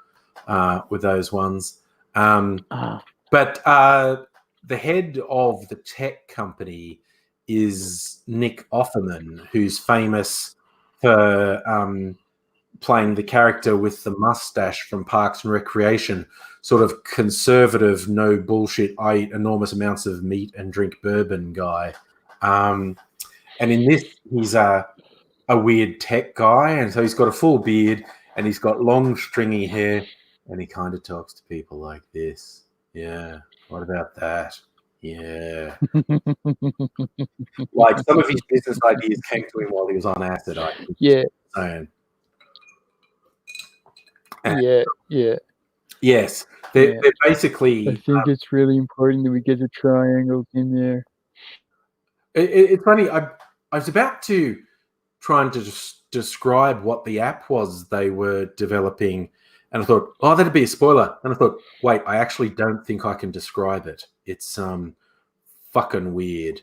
with those ones. But the head of the tech company is Nick Offerman, who's famous for playing the character with the mustache from Parks and Recreation, sort of conservative, no bullshit, I eat enormous amounts of meat and drink bourbon guy. And in this, he's a weird tech guy, and so he's got a full beard and he's got long stringy hair, and he kind of talks to people like this. Yeah, what about that? Yeah. Like some of his business ideas came to him while he was on acid. Yes. They're basically... I think it's really important that we get the triangles in there. It's funny. I was about to try and just describe what the app was they were developing, and I thought, oh, that'd be a spoiler. And I thought, wait, I actually don't think I can describe it. It's fucking weird.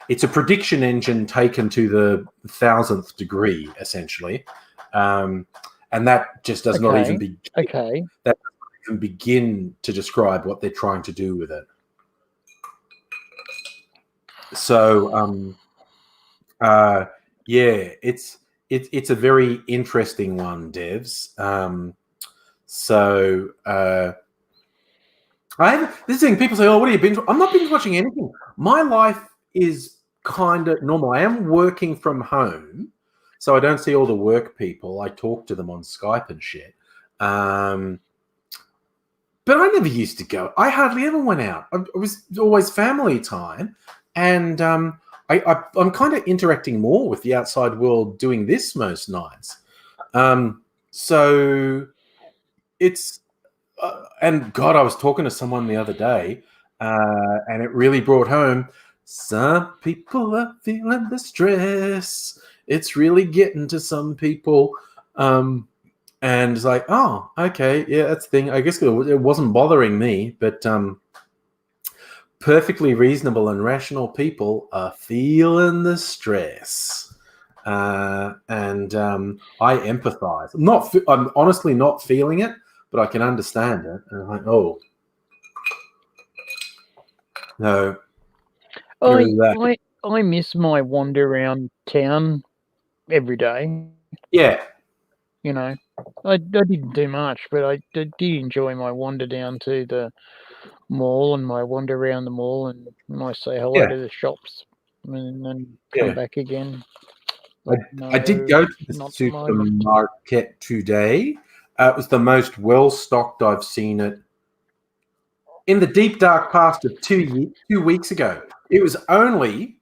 It's a prediction engine taken to the 1,000th degree, essentially. And that just does not even begin to describe what they're trying to do with it. So, it's a very interesting one, devs. This thing, people say, oh, what are you binge? I'm not binge watching anything. My life is kind of normal. I am working from home, so I don't see all the work people. I talk to them on Skype and shit. But I never used to go. I hardly ever went out. It was always family time. And I'm kind of interacting more with the outside world doing this most nights. So it's... and God, I was talking to someone the other day, and it really brought home, some people are feeling the stress. It's really getting to some people. And it's like, oh, okay, yeah, that's the thing. I guess it wasn't bothering me, but perfectly reasonable and rational people are feeling the stress. and I empathize. I'm honestly not feeling it, but I can understand it. And I'm like, oh no, I miss my wander around town every day. yeah. You know, I didn't do much, but I did enjoy my wander down to the mall and my wander around the mall and I say hello to the shops and then come back again. I did go to the supermarket today. It was the most well stocked I've seen it in the deep dark past of 2 weeks ago. It was only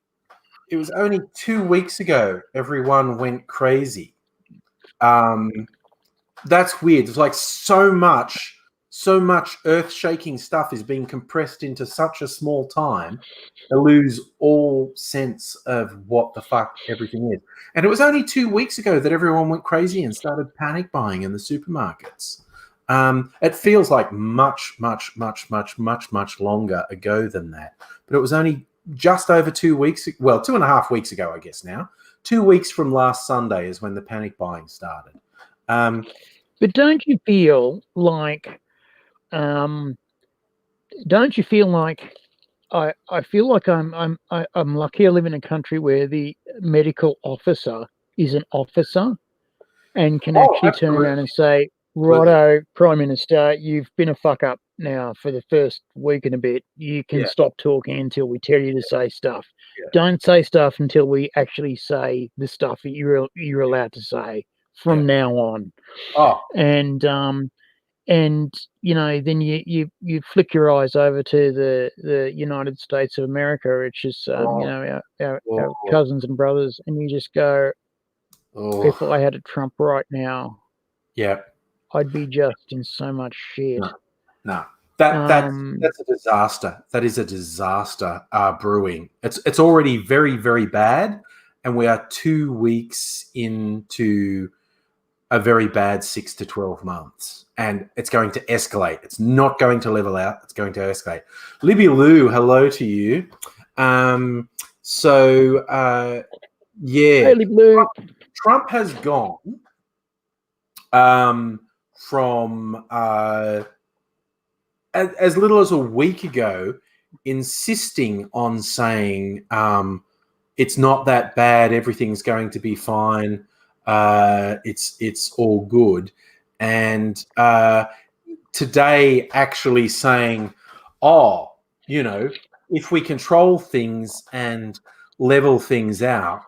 2 weeks ago everyone went crazy. That's weird. It's like so much earth-shaking stuff is being compressed into such a small time. I lose all sense of what the fuck everything is. And it was only 2 weeks ago that everyone went crazy and started panic buying in the supermarkets. It feels like much longer ago than that. But it was only just over 2 weeks, well, 2.5 weeks ago, I guess now. 2 weeks from last Sunday is when the panic buying started. But don't you feel like I feel like I'm lucky I live in a country where the medical officer is an officer and can actually turn around and say, righto, Prime Minister, you've been a fuck up now for the first week and a bit. You can stop talking until we tell you to say stuff. Don't say stuff until we actually say the stuff that you're allowed to say from now on. And you know, then you flick your eyes over to the United States of America, which is you know, our cousins and brothers, and you just go, if I had a Trump right now, I'd be just in so much shit. No. That's a disaster. That is a disaster brewing. It's already very, very bad, and we are 2 weeks into a very bad 6 to 12 months, and it's going to escalate. It's not going to level out. It's going to escalate. Libby Lou, hello to you. Hey, Libby Lou. Trump has gone from as little as a week ago, insisting on saying it's not that bad, everything's going to be fine, it's all good, and today actually saying, you know, if we control things and level things out,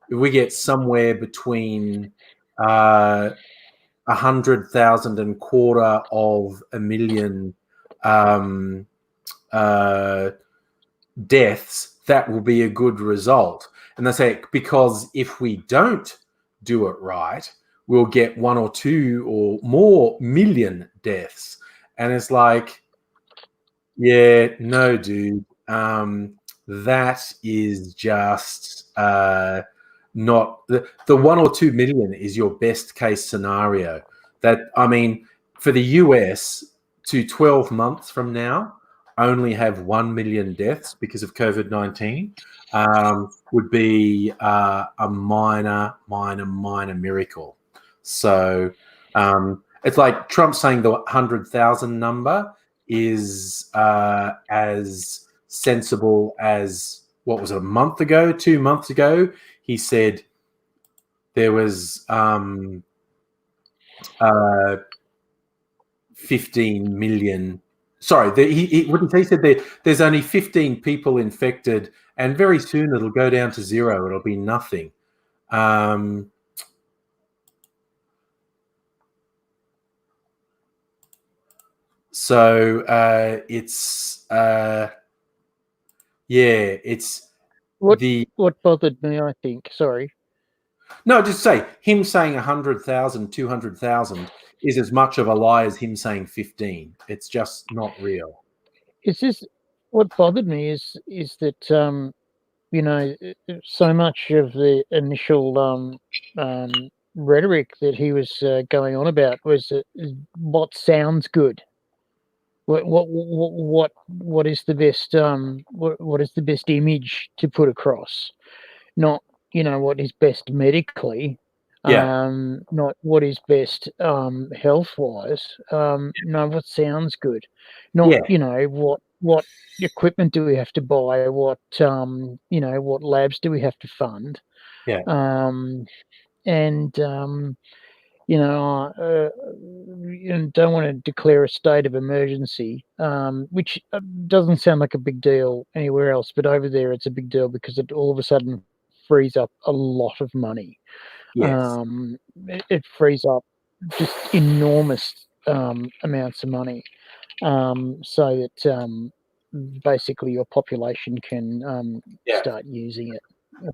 we get somewhere between 100,000 and 250,000 deaths, that will be a good result. And they say, because if we don't do it right, we'll get 1 or 2 or more million deaths. And it's like, yeah, no, dude, that is just not the 1 or 2 million is your best case scenario. That, I mean, for the US to 12 months from now only have 1 million deaths because of COVID-19 would be a minor miracle. So it's like Trump saying the 100,000 number is as sensible as, what was it, a month ago, 2 months ago? He said there was 15 million. Sorry, he said there's only 15 people infected, and very soon it'll go down to 0. It'll be nothing. So it's it's what bothered me, I think. Sorry. No, just say him saying 100,000, 200,000 is as much of a lie as him saying 15. It's just not real. It's just, what bothered me is that you know, so much of the initial rhetoric that he was going on about was what sounds good. What is the best what is the best image to put across? Not what is best medically, not what is best health-wise. No, what sounds good, not what equipment do we have to buy, what what labs do we have to fund, and and don't want to declare a state of emergency, which doesn't sound like a big deal anywhere else, but over there it's a big deal because it all of a sudden frees up a lot of money. Yes. It frees up just enormous amounts of money, so that basically your population can start using it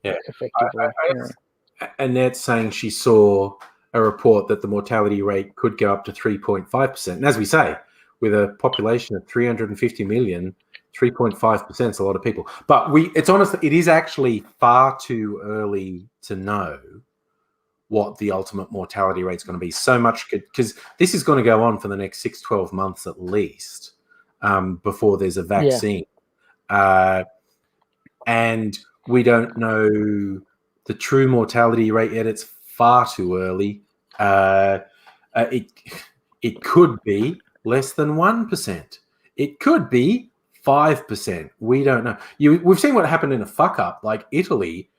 effectively. Annette's saying she saw a report that the mortality rate could go up to 3.5%. And as we say, with a population of 350 million, 3.5% is a lot of people. But it is actually far too early to know what the ultimate mortality rate is going to be. So much, because this is going to go on for the next 6-12 months at least before there's a vaccine. And we don't know the true mortality rate yet. It's far too early. It could be less than 1%. It could be 5%. We don't know. We've seen what happened in a fuck up. Like Italy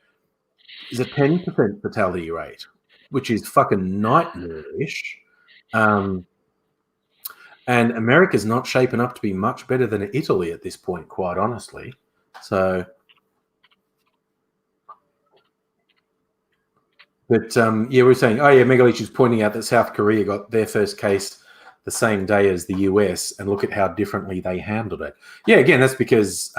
is a 10% fatality rate, which is fucking nightmarish. And America's not shaping up to be much better than Italy at this point, quite honestly. So, but we're saying, Megaleech is pointing out that South Korea got their first case the same day as the US, and look at how differently they handled it. Yeah, again, that's because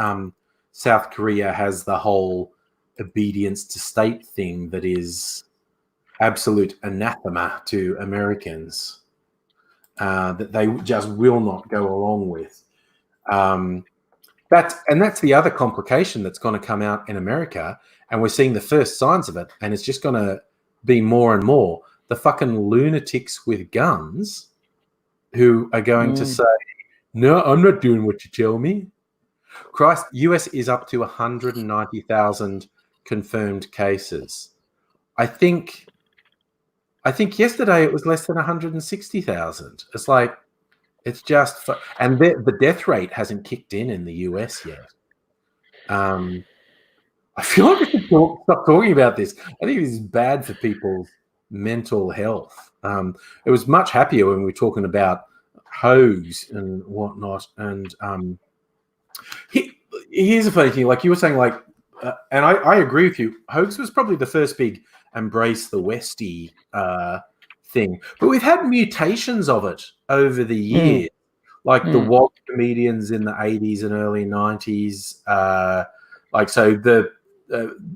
South Korea has the whole obedience to state thing that is absolute anathema to Americans, that they just will not go along with. That's the other complication that's going to come out in America, and we're seeing the first signs of it, and it's just going to be more and more the fucking lunatics with guns who are going to say, no, I'm not doing what you tell me. Christ, US is up to 190,000 confirmed cases. I think yesterday it was less than 160,000. It's like, it's just, and the death rate hasn't kicked in the US yet. I feel like we should stop talking about this. I think this is bad for people's mental health. It was much happier when we were talking about Hogs and whatnot. And here's a funny thing. Like you were saying, and I agree with you. Hogs was probably the first big embrace the Westie thing. But we've had mutations of it over the years. Like the Wog comedians in the 80s and early 90s. So the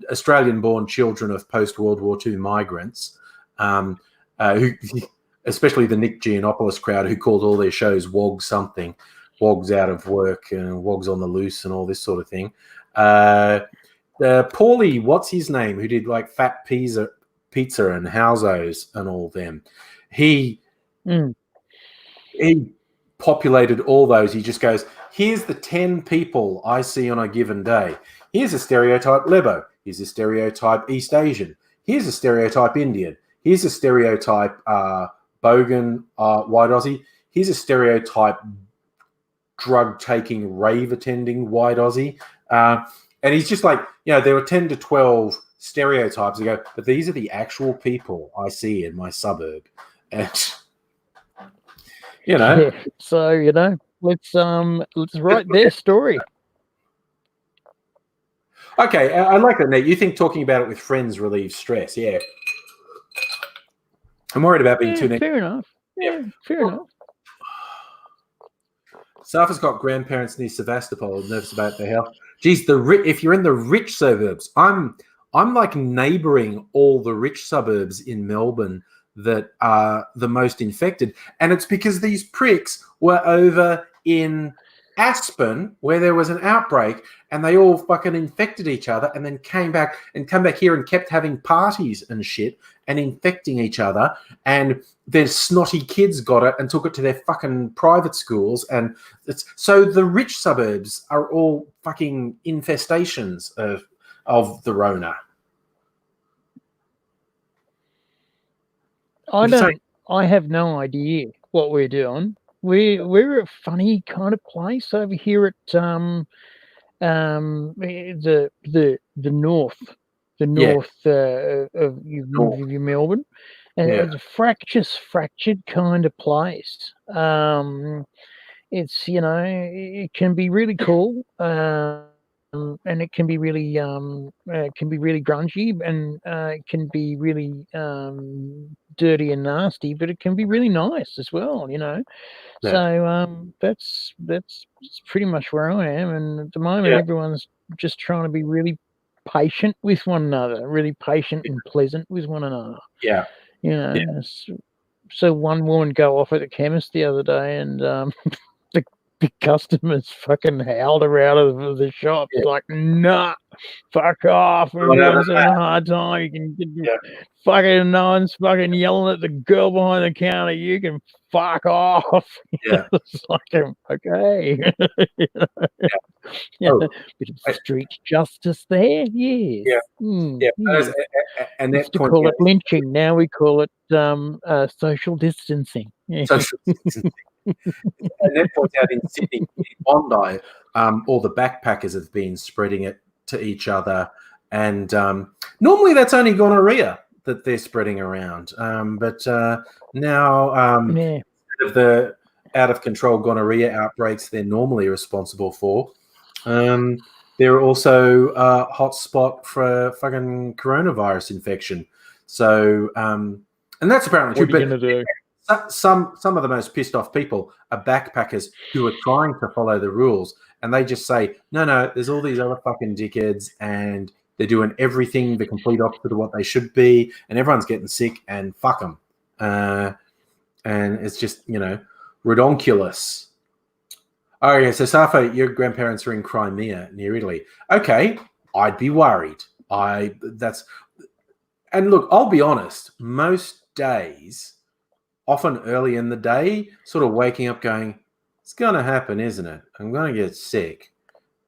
Australian-born children of post-World War II migrants, who, especially the Nick Giannopoulos crowd, who called all their shows Wog something, Wogs out of work and Wogs on the loose and all this sort of thing. Paulie, what's his name, who did like Fat Pizza and Housos and all them. He populated all those. He just goes, here's the 10 people I see on a given day. Here's a stereotype Lebo. Here's a stereotype East Asian. Here's a stereotype Indian. Here's a stereotype Bogan White Aussie. Here's a stereotype drug-taking, rave-attending White Aussie. And he's just like, there were 10 to 12 stereotypes. You go, but these are the actual people I see in my suburb. And, So, let's write their story. Okay, I like that, Nate. You think talking about it with friends relieves stress? Yeah. I'm worried about being too negative. Fair enough. Yeah, fair enough. Safa's got grandparents near Sevastopol, nervous about their health. Geez, if you're in the rich suburbs, I'm like neighbouring all the rich suburbs in Melbourne that are the most infected, and it's because these pricks were over in Aspen where there was an outbreak, and they all fucking infected each other, and then came back here and kept having parties and shit and infecting each other, and their snotty kids got it and took it to their fucking private schools, and so the rich suburbs are all fucking infestations of the Rona. I have no idea what we're doing. We're a funny kind of place over here at the north, North. of Melbourne, and Yeah. it's a fractured kind of place. It's it can be really cool, and it can be really grungy, and it can be really dirty and nasty, but it can be really nice as well. Yeah. So that's pretty much where I am, and at the moment Yeah. everyone's just trying to be really patient with one another, really patient and pleasant with one another. Yeah. So one woman go off at the chemist the other day, and the customers fucking howled her out of the shop. Yeah. Like, nah, fuck off. Everyone's having a hard time. You can get fucking, no one's fucking yelling at the girl behind the counter. You can fuck off. Yeah. It's like, okay. Oh, bit of street justice there. Yes. Yeah. Yeah. Yes. And We that used to point call out, it lynching. Now we call it social distancing. Yeah. social distancing. And that points out in Sydney, in Bondi, all the backpackers have been spreading it to each other, and normally that's only gonorrhea that they're spreading around. But now, instead of the out of control gonorrhea outbreaks they're normally responsible for, they're also a hotspot for fucking coronavirus infection. So, and that's apparently true. What are you going to do? Some of the most pissed off people are backpackers who are trying to follow the rules, and they just say, no, there's all these other fucking dickheads, and they're doing everything the complete opposite of what they should be, and everyone's getting sick, and fuck them. And it's just, redonkulous. Oh, yeah, so Safa, your grandparents are in Crimea, near Italy. Okay, I'd be worried. And look, I'll be honest, most days, often early in the day, sort of waking up going, it's going to happen, isn't it? I'm going to get sick.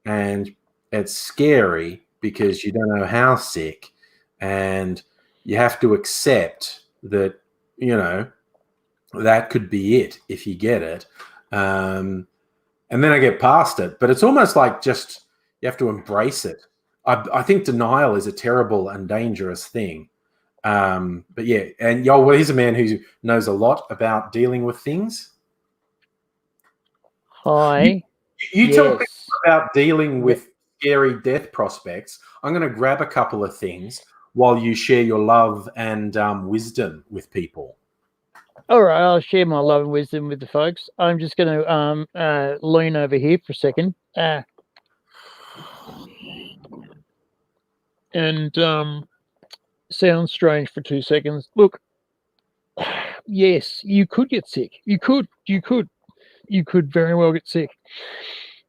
And it's scary because you don't know how sick. And you have to accept that, that could be it if you get it. And then I get past it. But it's almost like just you have to embrace it. I think denial is a terrible and dangerous thing. But yeah, and he's a man who knows a lot about dealing with things. Hi. You tell people about dealing with scary death prospects. I'm going to grab a couple of things while you share your love and wisdom with people. All right, I'll share my love and wisdom with the folks. I'm just going to lean over here for a second. And sounds strange for 2 seconds. Look, yes, you could get sick. You could very well get sick.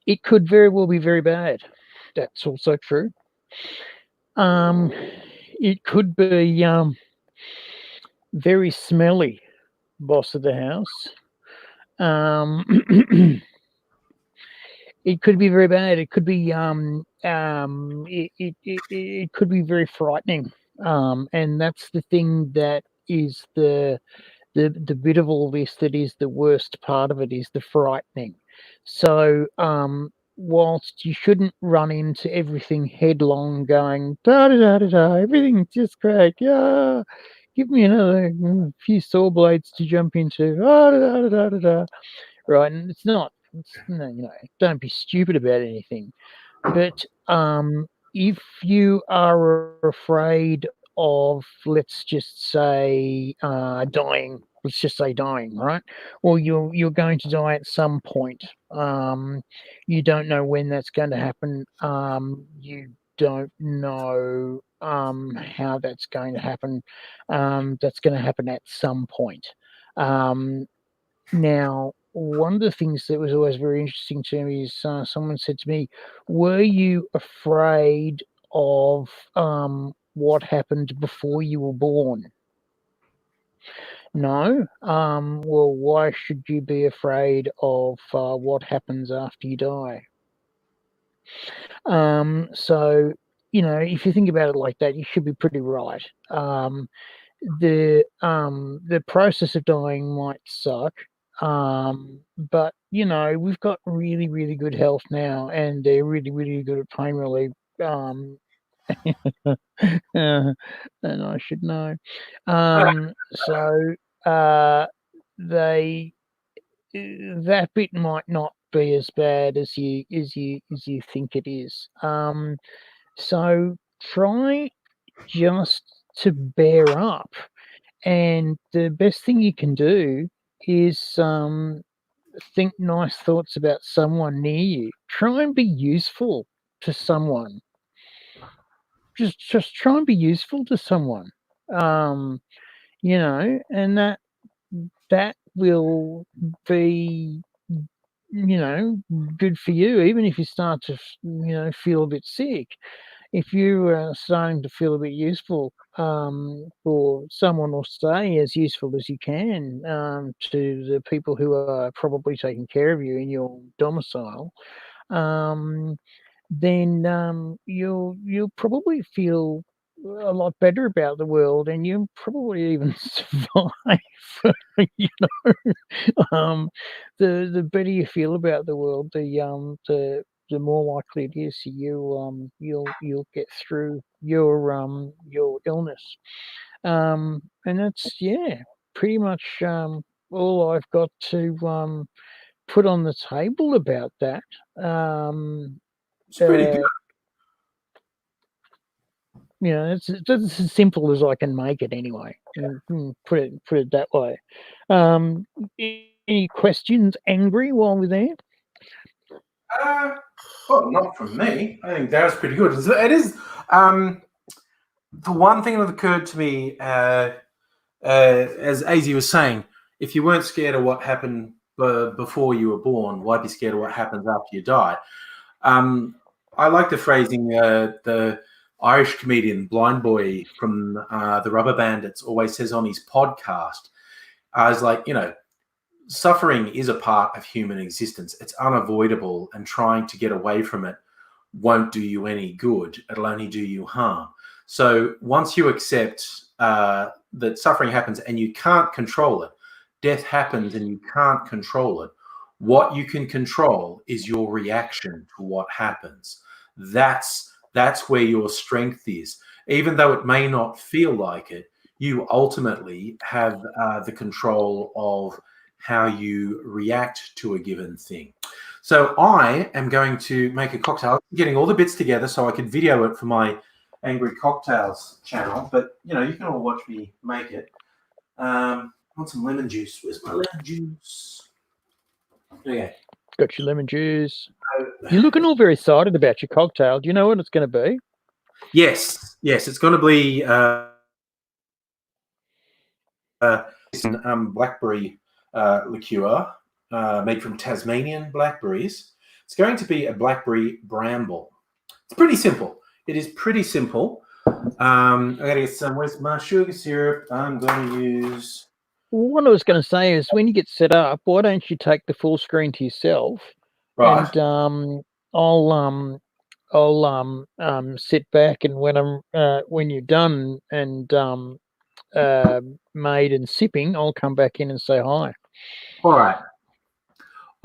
It could very well be very bad. That's also true. It could be very smelly, boss of the house. It could be very bad. It could be it could be very frightening. And that's the thing that is the bit of all this that is the worst part of it, is the frightening. So whilst you shouldn't run into everything headlong going da da da da da, everything's just great, yeah, give me another few saw blades to jump into, da da da da da da, right? And it's not, don't be stupid about anything. But if you are afraid of, let's just say, dying, right? Well, you're going to die at some point. You don't know when that's going to happen. You don't know how that's going to happen. That's going to happen at some point. Now, one of the things that was always very interesting to me is someone said to me, were you afraid of what happened before you were born? No. Well, why should you be afraid of what happens after you die? So, if you think about it like that, you should be pretty right. the process of dying might suck, but we've got really, really good health now, and they're really, really good at pain relief. And I should know. So they that bit might not be as bad as you think it is. So try just to bear up, and the best thing you can do is think nice thoughts about someone near you. Try and be useful to someone. Just try and be useful to someone. And that will be good for you, even if you start to feel a bit sick. If you are starting to feel a bit useful for someone, or stay as useful as you can to the people who are probably taking care of you in your domicile, then you'll probably feel a lot better about the world, and you'll probably even survive. you the better you feel about the world, the more likely it is you'll get through your illness. And that's pretty much all I've got to put on the table about that. It's pretty good. It's as simple as I can make it anyway. Put it that way. Any questions, Angry, while we're there? Well, not from me. I think that was pretty good. It is. The one thing that occurred to me, as AZ was saying, if you weren't scared of what happened before you were born, why be scared of what happens after you die? I like the phrasing the Irish comedian Blind Boy from the Rubber Bandits always says on his podcast. I was like, suffering is a part of human existence. It's unavoidable, and trying to get away from it won't do you any good. It'll only do you harm. So once you accept that suffering happens and you can't control it, death happens and you can't control it, what you can control is your reaction to what happens. That's where your strength is. Even though it may not feel like it, you ultimately have the control of how you react to a given thing. So I am going to make a cocktail, getting all the bits together so I could video it for my Angry Cocktails channel. But, you can all watch me make it. I want some lemon juice. Where's my lemon juice? Okay. Got your lemon juice. You're looking all very excited about your cocktail. Do you know what it's going to be? Yes. It's going to be blackberry liqueur made from Tasmanian blackberries. It's going to be a blackberry bramble. It's pretty simple. It is pretty simple. I got to get some. Where's my sugar syrup? I'm going to use. Well, what I was going to say is, when you get set up, why don't you take the full screen to yourself? Right. And I'll sit back, and when you're done and made and sipping, I'll come back in and say hi. All right.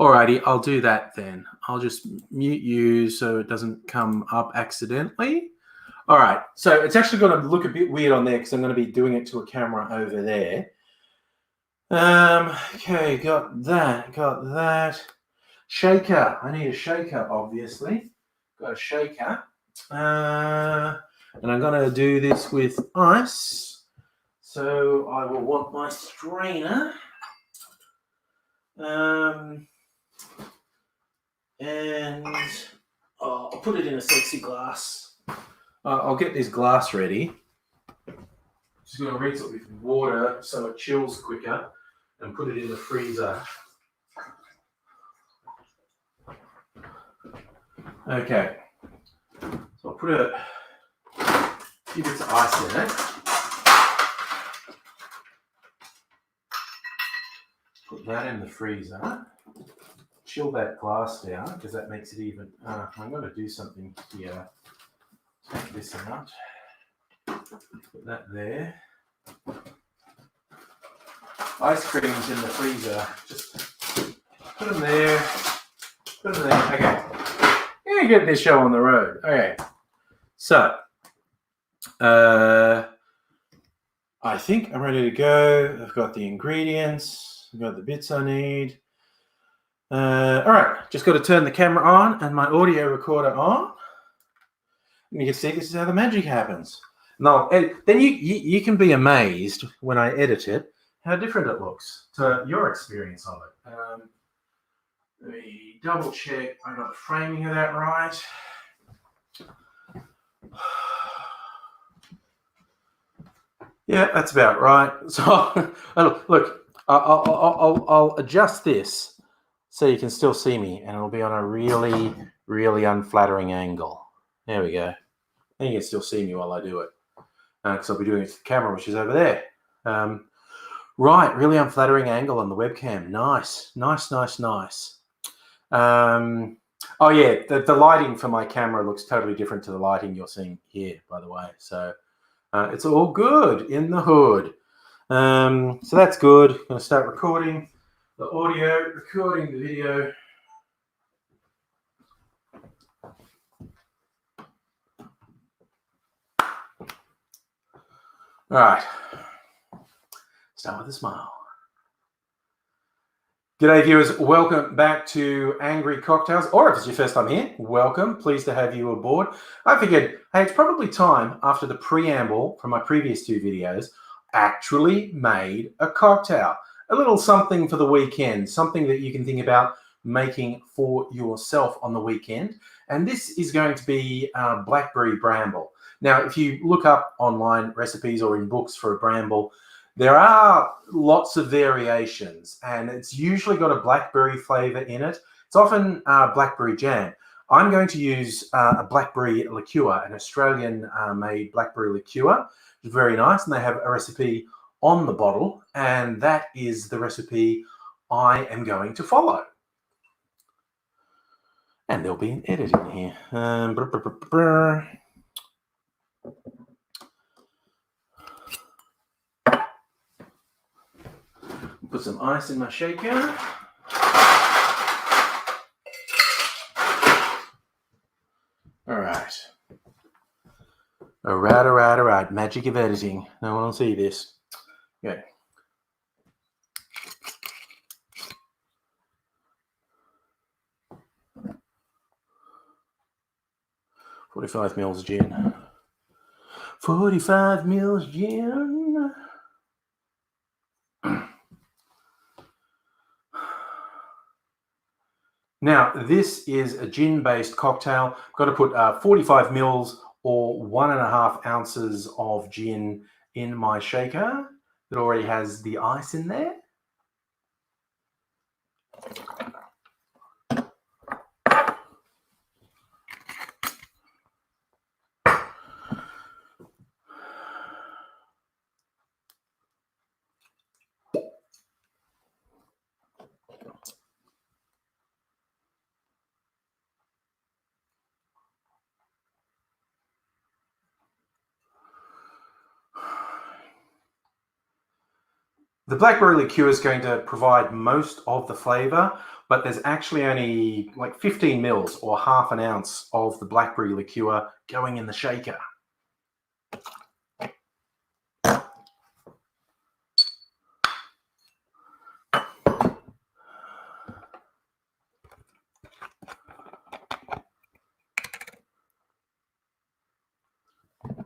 Alrighty, I'll do that then. I'll just mute you so it doesn't come up accidentally. All right, so it's actually going to look a bit weird on there because I'm going to be doing it to a camera over there. Okay, got that. Shaker. I need a shaker, obviously. Got a shaker. And I'm going to do this with ice. So I will want my strainer. And I'll put it in a sexy glass. I'll get this glass ready. Just going to rinse it with water so it chills quicker and put it in the freezer. Okay. So I'll put a few bits of ice in it. Put that in the freezer. Chill that glass down because that makes it even. I'm going to do something here. Take this out. Put that there. ice creams in the freezer. Just put them there. Put them there. Okay. Yeah, get this show on the road. Okay. So, I think I'm ready to go. I've got the ingredients. I've got the bits I need. All right. Just got to turn the camera on and my audio recorder on. And you can see this is how the magic happens. Now, then you can be amazed when I edit it how different it looks to your experience of it. Let me double check I got the framing of that right. Yeah, that's about right. So look, I'll adjust this so you can still see me, and it'll be on a really, really unflattering angle. There we go. And you can still see me while I do it, because I'll be doing it to the camera, which is over there. Right, really unflattering angle on the webcam. Nice. Oh yeah, the lighting for my camera looks totally different to the lighting you're seeing here, by the way. So it's all good in the hood. So that's good. I'm going to start recording the audio, recording the video. All right. Start with a smile. G'day viewers, welcome back to Angry Cocktails, or if it's your first time here, welcome, pleased to have you aboard. I figured, hey, it's probably time after the preamble from my previous two videos, actually made a cocktail. A little something for the weekend, something that you can think about making for yourself on the weekend. And this is going to be blackberry bramble. Now, if you look up online recipes or in books for a bramble, there are lots of variations, and it's usually got a blackberry flavor in it. It's often blackberry jam. I'm going to use a blackberry liqueur, an Australian-made blackberry liqueur. It's very nice, and they have a recipe on the bottle, and that is the recipe I am going to follow. And there'll be an edit in here. Put some ice in my shaker. All right. Magic of editing. No one will see this. Okay. $45 mils gin. 45 mils gin. Now, this is a gin-based cocktail. I've got to put 45 mils or 1.5 ounces of gin in my shaker that already has the ice in there. The blackberry liqueur is going to provide most of the flavor, but there's actually only like 15 mils or half an ounce of the blackberry liqueur going in the shaker.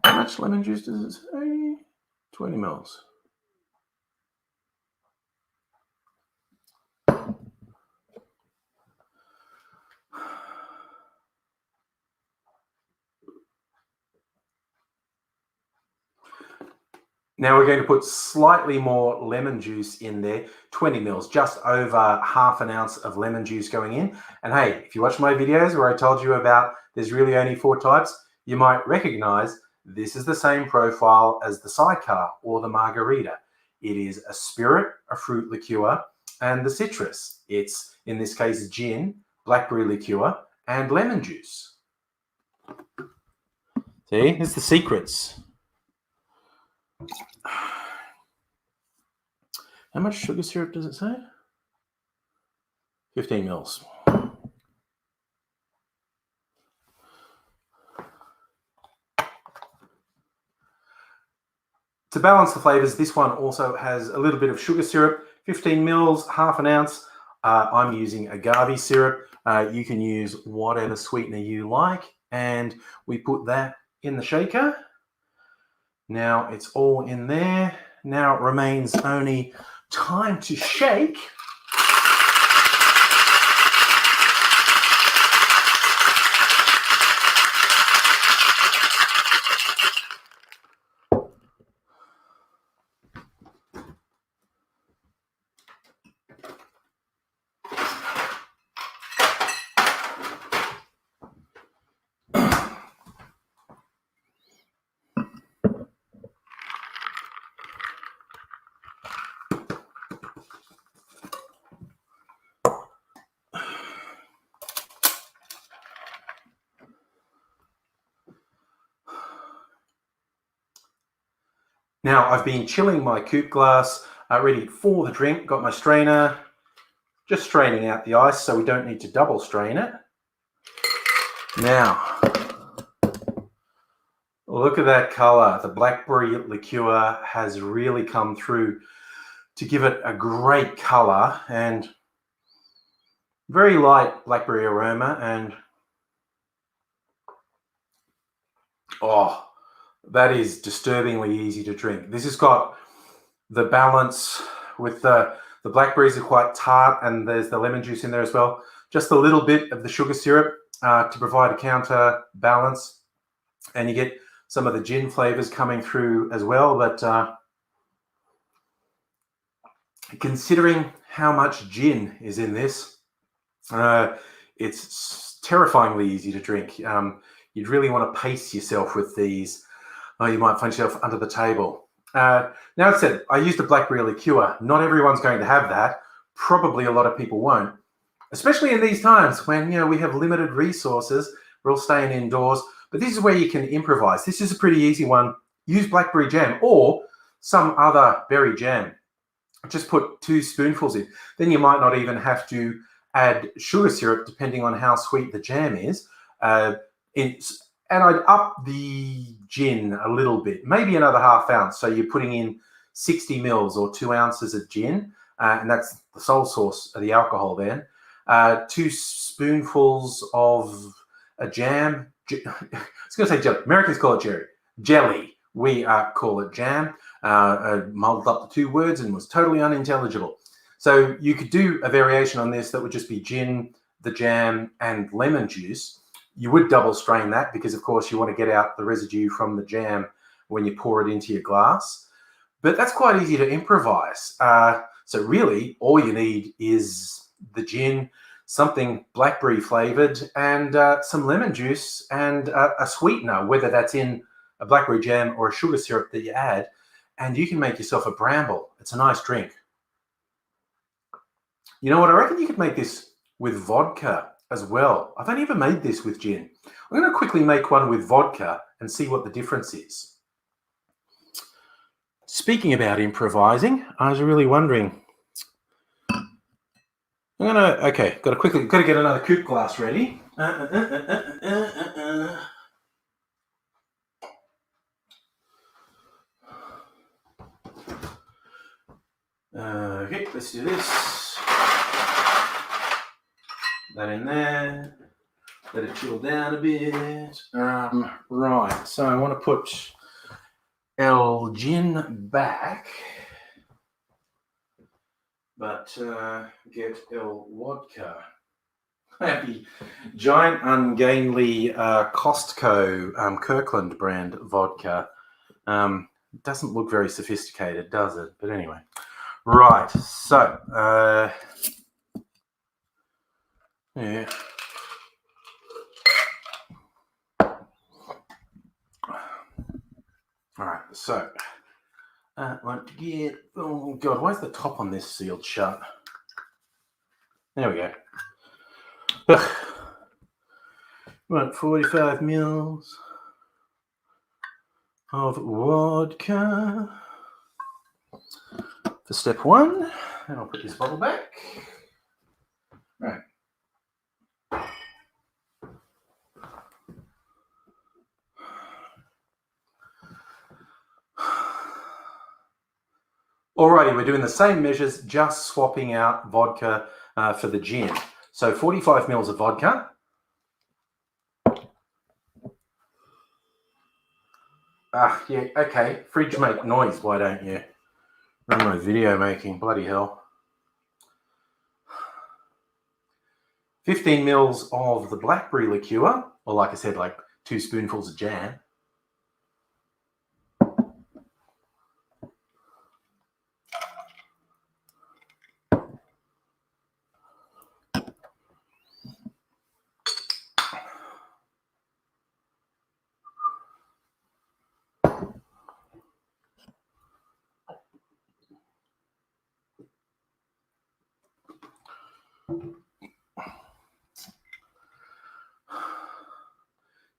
How much lemon juice does it say? 20 mils. Now we're going to put slightly more lemon juice in there, 20 mils, just over half an ounce of lemon juice going in. And hey, if you watch my videos where I told you about there's really only 4 types, you might recognize this is the same profile as the sidecar or the margarita. It is a spirit, a fruit liqueur, and the citrus. It's, in this case, gin, blackberry liqueur, and lemon juice. See, it's the secrets. How much sugar syrup does it say? 15 mils. To balance the flavors, this one also has a little bit of sugar syrup, 15 mils, half an ounce. I'm using agave syrup. You can use whatever sweetener you like. And we put that in the shaker. Now it's all in there. Now it remains only time to shake. Now I've been chilling my coupe glass, ready for the drink. Got my strainer, just straining out the ice so we don't need to double strain it. Now, look at that color. The blackberry liqueur has really come through to give it a great color and very light blackberry aroma. And oh, that is disturbingly easy to drink. This has got the balance with the blackberries are quite tart, and there's the lemon juice in there as well. Just a little bit of the sugar syrup to provide a counter balance, and you get some of the gin flavors coming through as well. But considering how much gin is in this, it's terrifyingly easy to drink. You'd really want to pace yourself with these. Oh, you might find yourself under the table. Now, that said, I used a blackberry liqueur. Not everyone's going to have that. Probably a lot of people won't, especially in these times when, you know, we have limited resources. We're all staying indoors. But this is where you can improvise. This is a pretty easy one. Use blackberry jam or some other berry jam. Just put 2 spoonfuls in. Then you might not even have to add sugar syrup, depending on how sweet the jam is. And I'd up the gin a little bit, maybe another half ounce. So you're putting in 60 mils or 2 ounces of gin, and that's the sole source of the alcohol then. 2 spoonfuls of a jam. I was going to say jelly. Americans call it jelly. We call it jam. Muddled up the 2 words and was totally unintelligible. So you could do a variation on this that would just be gin, the jam, and lemon juice. You would double strain that because, of course, you want to get out the residue from the jam when you pour it into your glass. But that's quite easy to improvise. So really, all you need is the gin, something blackberry flavored, and some lemon juice and a sweetener, whether that's in a blackberry jam or a sugar syrup that you add, and you can make yourself a bramble. It's a nice drink. You know what? I reckon you could make this with vodka as well. I've only ever made this with gin. I'm going to quickly make one with vodka and see what the difference is. Speaking about improvising, I was really wondering. Okay, got to get another coupe glass ready. Okay, let's do this. That in there. Let it chill down a bit. Right, so I want to put El Gin back, but get El Vodka. Happy giant, ungainly Costco Kirkland brand vodka. Doesn't look very sophisticated, does it? But anyway, right. So, yeah. All right, so want to get, oh God, why is the top on this sealed shut? There we go. Ugh. Want 45 mils of vodka. for step 1. And I'll put this bottle back. Right. Alrighty, we're doing the same measures, just swapping out vodka for the gin. So 45 mils of vodka. Yeah, okay. Fridge make noise, why don't you? Run my video making, bloody hell. 15 mils of the blackberry liqueur, or like I said, like 2 spoonfuls of jam.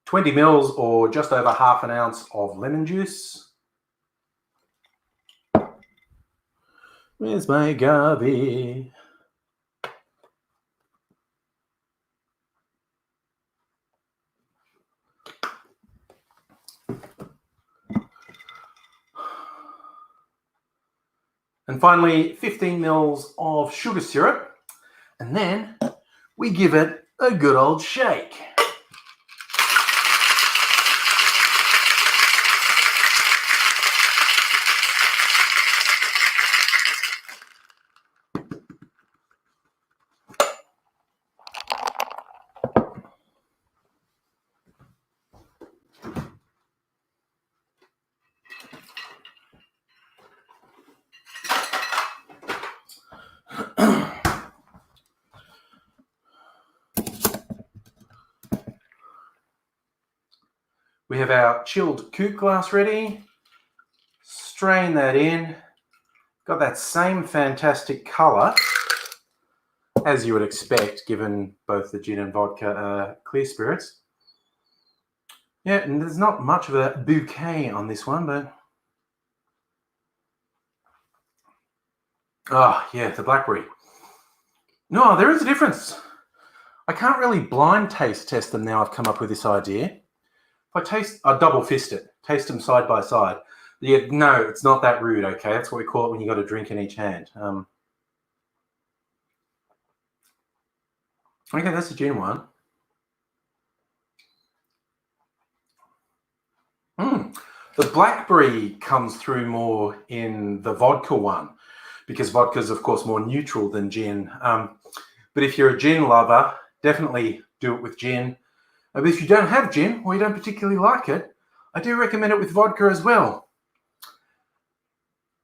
$20 mils or just over half an ounce of lemon juice. Where's my Garvey? And finally, 15 mils of sugar syrup. And then we give it a good old shake. We have our chilled coupe glass ready. Strain that in. Got that same fantastic colour as you would expect, given both the gin and vodka clear spirits. Yeah, and there's not much of a bouquet on this one, but... Oh, yeah, the blackberry. No, there is a difference. I can't really blind taste test them now I've come up with this idea. If I double fist it, taste them side by side. Yeah, no, it's not that rude, okay? That's what we call it when you got a drink in each hand. Okay, that's the gin one. The blackberry comes through more in the vodka one because vodka is, of course, more neutral than gin. But if you're a gin lover, definitely do it with gin. But if you don't have gin or you don't particularly like it, I do recommend it with vodka as well.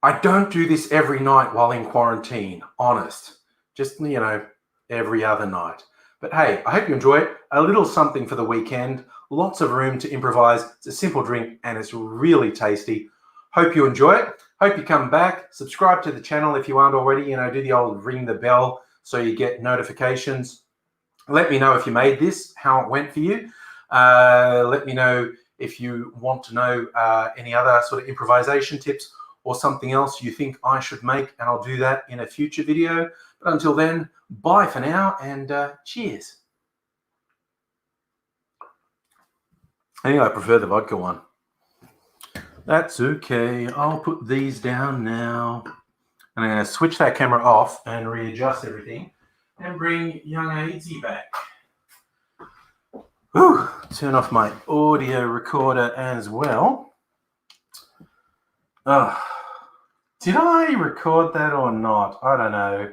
I don't do this every night while in quarantine, honest. Just, you know, every other night. But hey, I hope you enjoy it. A little something for the weekend. Lots of room to improvise. It's a simple drink and it's really tasty. Hope you enjoy it. Hope you come back. Subscribe to the channel if you aren't already. You know, do the old ring the bell so you get notifications. Let me know if you made this, how it went for you. Let me know if you want to know any other sort of improvisation tips or something else you think I should make, and I'll do that in a future video. But until then, bye for now, and cheers. I think I prefer the vodka one. That's okay. I'll put these down now. And I'm going to switch that camera off and readjust everything and bring young Aidsy back. Whew. Turn off my audio recorder as well. Did I record that or not? I don't know.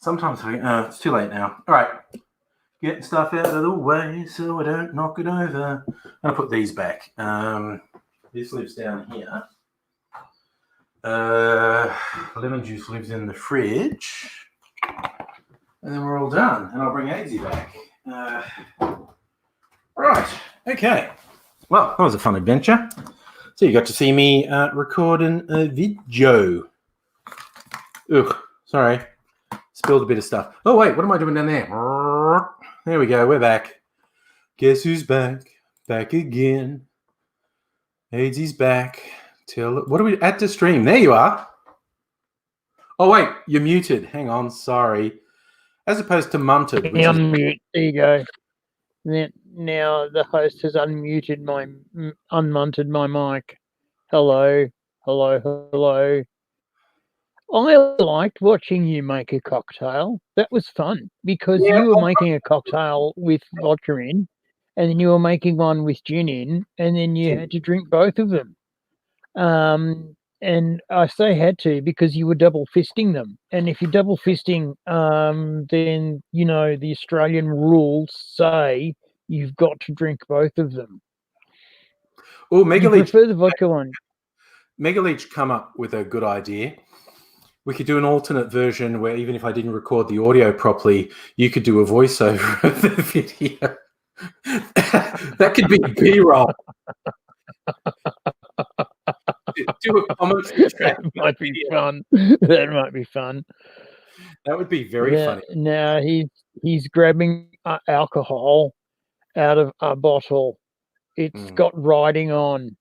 Sometimes it's too late now. All right. Getting stuff out of the way so I don't knock it over. I'm going to put these back. This lives down here. Lemon juice lives in the fridge. And then we're all done. And I'll bring Aidsy back. Right. Okay. Well, that was a fun adventure. So you got to see me recording a video. Ugh, sorry. Spilled a bit of stuff. Oh, wait, what am I doing down there? There we go, we're back. Guess who's back? Back again. Aidsy's back. What are we at to stream? There you are. Oh, wait, you're muted. Hang on, sorry. As opposed to munted, which is... Unmute. There you go. Now the host has unmuted unmunted my mic. Hello. I liked watching you make a cocktail. That was fun because you were making a cocktail with vodka in, and then you were making one with gin in, and then you had to drink both of them. And I say had to because you were double fisting them. And if you're double fisting, then, you know, the Australian rules say you've got to drink both of them. Oh, You prefer the vodka one? Megaleech come up with a good idea. We could do an alternate version where even if I didn't record the audio properly, you could do a voiceover of the video. That could be B-roll. Do a commentary track. That might be fun. That might be fun. That would be very funny. Now he's grabbing alcohol out of a bottle. It's got writing on.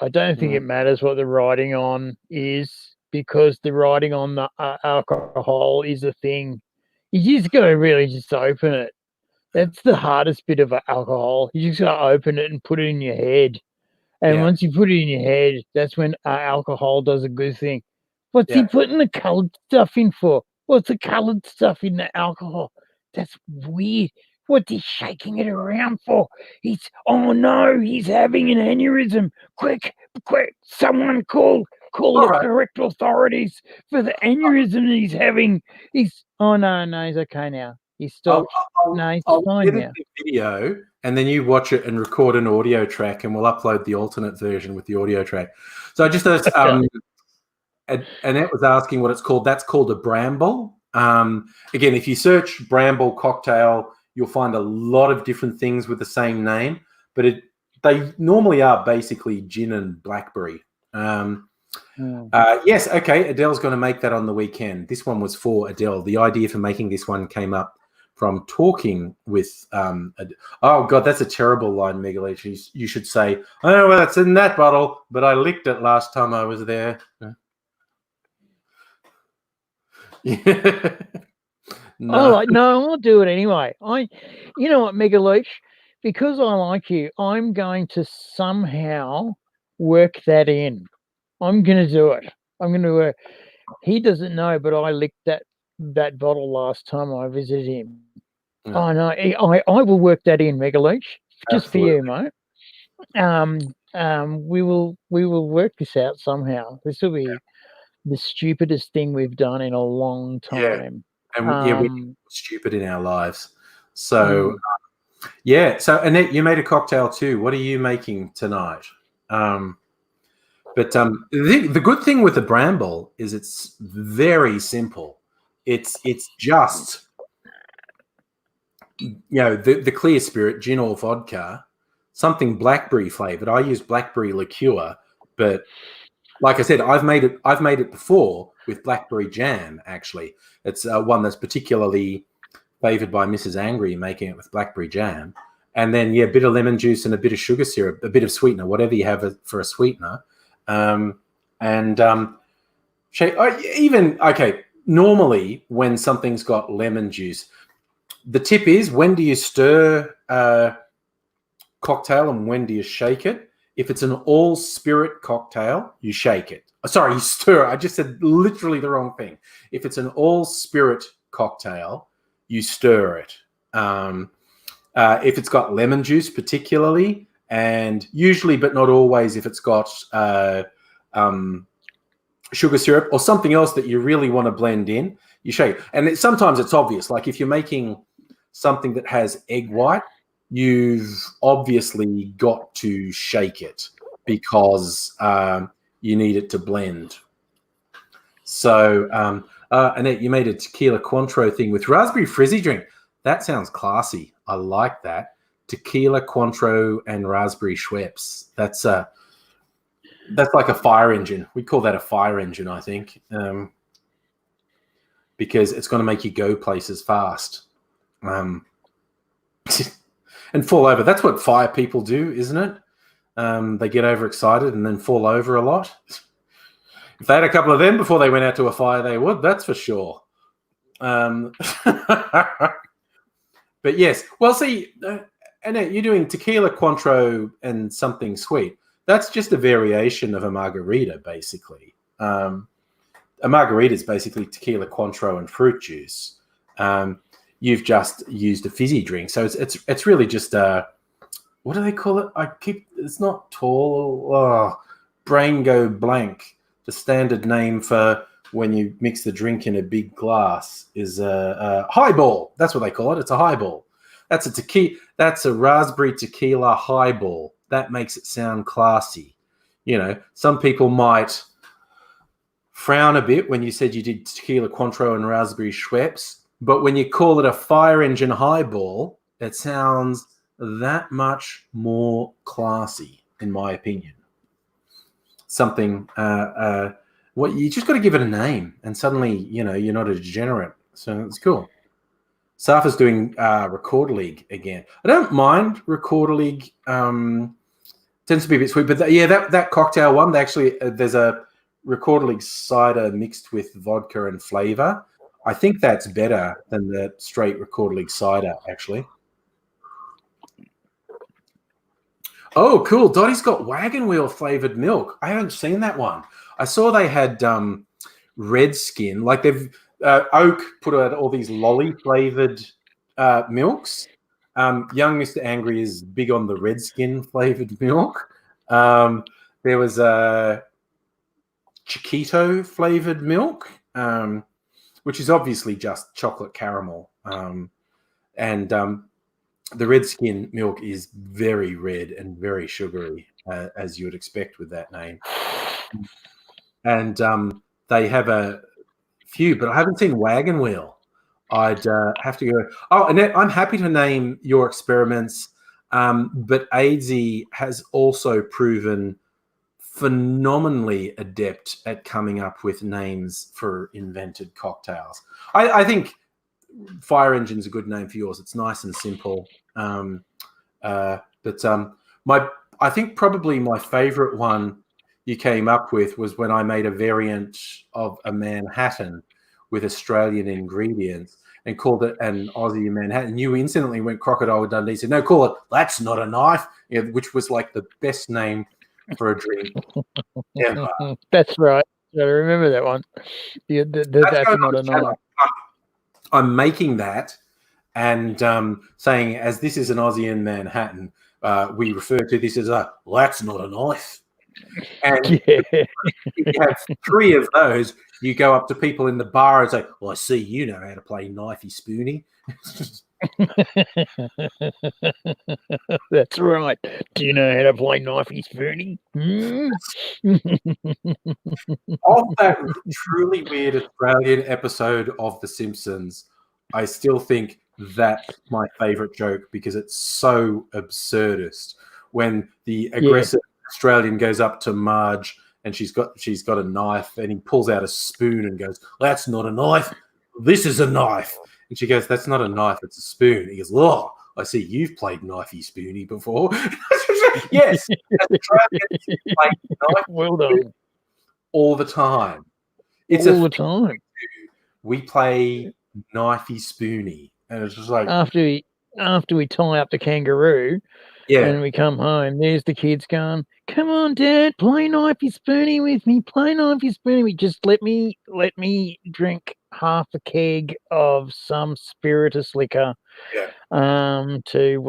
I don't think it matters what the writing on is because the writing on the alcohol is a thing. You just got to really just open it. That's the hardest bit of alcohol. You just got to open it and put it in your head. And once you put it in your head, that's when alcohol does a good thing. What's he putting the coloured stuff in for? What's the coloured stuff in the alcohol? That's weird. What's he shaking it around for? Oh no, he's having an aneurysm. Quick, someone call the correct authorities for the aneurysm that he's having. Oh no, he's okay now. He's stopped. He's fine now. Video, and then you watch it and record an audio track, and we'll upload the alternate version with the audio track. So I just Annette was asking what it's called. That's called a bramble. Again, if you search bramble cocktail, you'll find a lot of different things with the same name, but they normally are basically gin and blackberry. Yes, okay, Adele's going to make that on the weekend. This one was for Adele. The idea for making this one came up from talking with oh god, that's a terrible line, Megaleech. You should say, oh well, it's in that bottle, but I licked it last time I was there. Yeah. No, I'll do it anyway. You know what, Megaleech, because I like you, I'm going to somehow work that in. I'm going to do it. I'm going to. He doesn't know, but I licked that bottle last time I visited him. Oh no, I will work that in, Megaleech, just for you, mate. We will work this out somehow. This will be the stupidest thing we've done in a long time. And we're stupid in our lives. So so Annette, you made a cocktail too. What are you making tonight? But the good thing with the bramble is it's very simple. It's just, you know, the clear spirit, gin or vodka, something blackberry flavored. I use blackberry liqueur, but like I said, I've made it before with blackberry jam. Actually, it's one that's particularly favored by Mrs. Angry, making it with blackberry jam, and then a bit of lemon juice and a bit of sugar syrup, a bit of sweetener, whatever you have for a sweetener. Normally when something's got lemon juice, the tip is, when do you stir cocktail and when do you shake it? If it's an all spirit cocktail, you shake it. Sorry, you stir. I just said literally the wrong thing. If it's an all spirit cocktail, you stir it. If it's got lemon juice particularly, and usually but not always if it's got sugar syrup or something else that you really want to blend in, you shake it. And sometimes it's obvious. Like if you're making something that has egg white, you've obviously got to shake it because you need it to blend. So, Annette, you made a tequila Cointreau thing with raspberry frizzy drink. That sounds classy. I like that. Tequila Cointreau and raspberry Schweppes. That's like a fire engine. We call that a fire engine, I think, because it's going to make you go places fast. And fall over. That's what fire people do, isn't it? They get overexcited and then fall over a lot. If they had a couple of them before they went out to a fire, they would. That's for sure. But yes, well, see, Annette, you're doing tequila, Cointreau, and something sweet. That's just a variation of a margarita, basically. A margarita is basically tequila, Cointreau, and fruit juice. You've just used a fizzy drink, so it's really just a, what do they call it? It's not tall. Oh, brain go blank. The standard name for when you mix the drink in a big glass is a highball. That's what they call it. It's a highball. That's a raspberry tequila highball. That makes it sound classy. You know, some people might frown a bit when you said you did tequila, Cointreau, and raspberry Schweppes, but when you call it a fire engine highball, it sounds that much more classy, in my opinion. Something, what you just got to give it a name, and suddenly, you know, you're not a degenerate. So it's cool. Safa's doing Recorder League again. I don't mind Recorder League. Tends to be a bit sweet, but that cocktail one, actually, there's a Recorder League cider mixed with vodka and flavor. I think that's better than the straight Recorder League cider, actually. Oh, cool. Dottie's got wagon wheel flavored milk. I haven't seen that one. I saw they had red skin. Like they've Oak put out all these lolly flavored milks. Young Mr. Angry is big on the red skin flavored milk. There was a Chiquito flavored milk, which is obviously just chocolate caramel. And the red skin milk is very red and very sugary, as you would expect with that name. And they have a few, but I haven't seen Wagon Wheel. I'd have to go. Oh, Annette, I'm happy to name your experiments, but Aidsy has also proven phenomenally adept at coming up with names for invented cocktails. I think Fire Engine's a good name for yours. It's nice and simple. I think probably my favorite one you came up with was when I made a variant of a Manhattan with Australian ingredients and called it an Aussie Manhattan. You instantly went Crocodile Dundee, said, no, call it That's Not a Knife, which was like the best name for a drink ever. That's right. I remember that one. That's Not a Knife. I'm making that and saying, as this is an Aussie in Manhattan, we refer to this as That's Not a Knife. And if you have 3 of those, you go up to people in the bar and say, well, I see you know how to play knifey spoony. That's right. Do you know how to play knifey spoony? Of that truly weird Australian episode of The Simpsons, I still think that's my favorite joke because it's so absurdist. When the aggressive Australian goes up to Marge and she's got a knife and he pulls out a spoon and goes, that's not a knife, this is a knife. And she goes, that's not a knife, it's a spoon. He goes, oh, I see you've played knifey spoony before. Yes, Australians play knifey well done. all the time. It's all the time. We play knifey spoony, and it's just like after we tie up the kangaroo. Yeah. And we come home, there's the kids going, come on, Dad, play knifey spoony with me, play knifey spoony. Just let me drink half a keg of some spirituous liquor to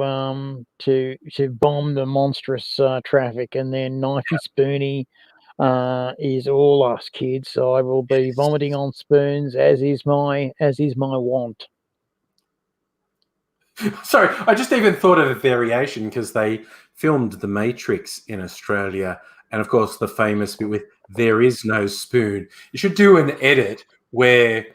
bomb the monstrous traffic, and then knifey spoony is all us kids. So I will be vomiting on spoons, as is my want. Sorry, I just even thought of a variation because they filmed The Matrix in Australia, and of course the famous bit with "There is no spoon." You should do an edit where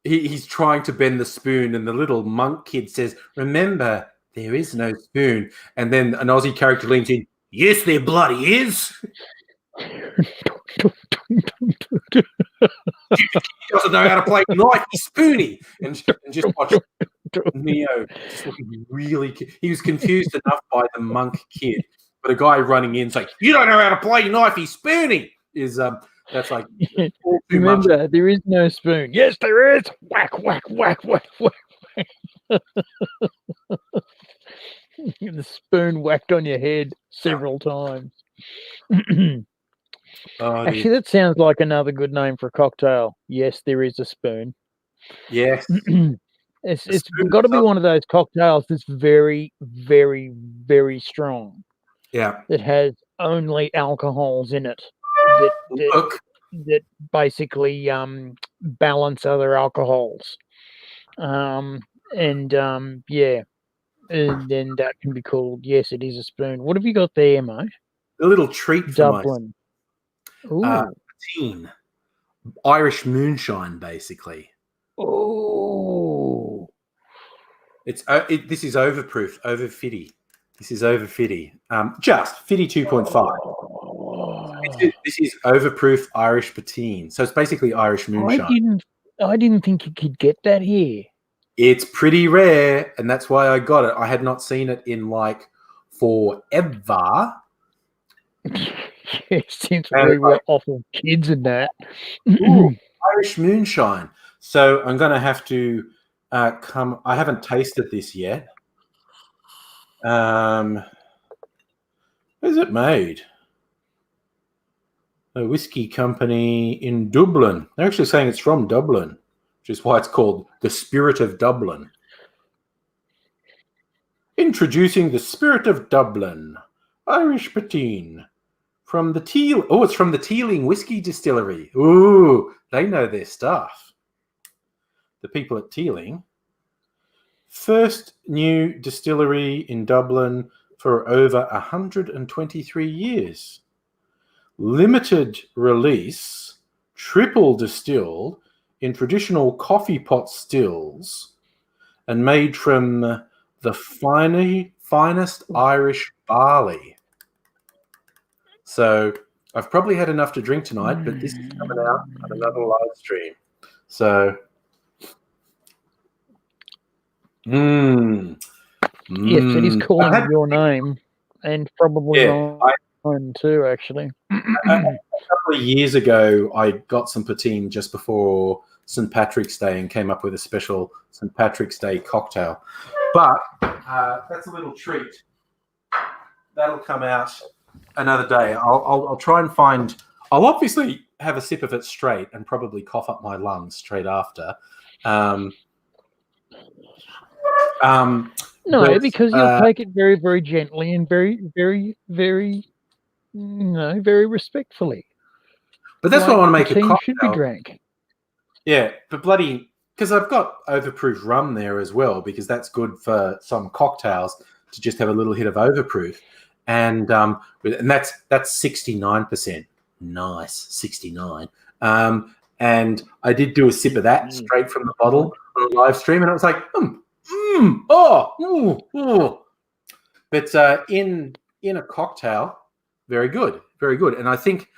he's trying to bend the spoon, and the little monk kid says, "Remember, there is no spoon," and then an Aussie character leans in, "Yes, there bloody is." He doesn't know how to play knifey spoony, and just watch Neo just looking really. He was confused enough by the monk kid, But a guy running in's like, you don't know how to play knifey spoony. That's like all too much. Remember, there is no spoon. Yes, there is. Whack, whack, whack, whack, whack. The spoon whacked on your head several times. Actually, that sounds like another good name for a cocktail. Yes, there is a spoon. Yes. It's got to be one of those cocktails that's very, very, very strong. Yeah. That has only alcohols in it that basically balance other alcohols. And then that can be called, yes, it is a spoon. What have you got there, mate? A little treat for Dublin. Teen. Irish moonshine, basically. Oh. This is overproof, over 50. This is over 50. Just 52.5. This is overproof Irish poteen. So it's basically Irish moonshine. I didn't think you could get that here. It's pretty rare, and that's why I got it. I had not seen it in like forever. It seems very well off of kids and that. Ooh, Irish moonshine. So I'm going to have to come. I haven't tasted this yet. Where's it made? A whiskey company in Dublin. They're actually saying it's from Dublin, which is why it's called the Spirit of Dublin. Introducing the Spirit of Dublin, Irish poteen from the it's from the Teeling Whiskey Distillery. Ooh, they know their stuff. The people at Teeling. First new distillery in Dublin for over 123 years. Limited release, triple distilled in traditional coffee pot stills and made from the finest Irish barley. So I've probably had enough to drink tonight, but this is coming out on another live stream. So yes, it is calling your name, and probably mine too, actually. A couple of years ago, I got some poteen just before St. Patrick's Day and came up with a special St. Patrick's Day cocktail. But that's a little treat. That'll come out another day. I'll try and find. I'll obviously have a sip of it straight and probably cough up my lungs straight after. Because you'll take it very, very gently and very, very, very, very respectfully. But that's why I want to make a cocktail. Should be drank. Yeah, but because I've got overproof rum there as well, because that's good for some cocktails to just have a little hit of overproof, and that's 69%. Nice, 69. And I did do a sip of that straight from the bottle on a live stream, and it was like, But in a cocktail, very good, very good. And I think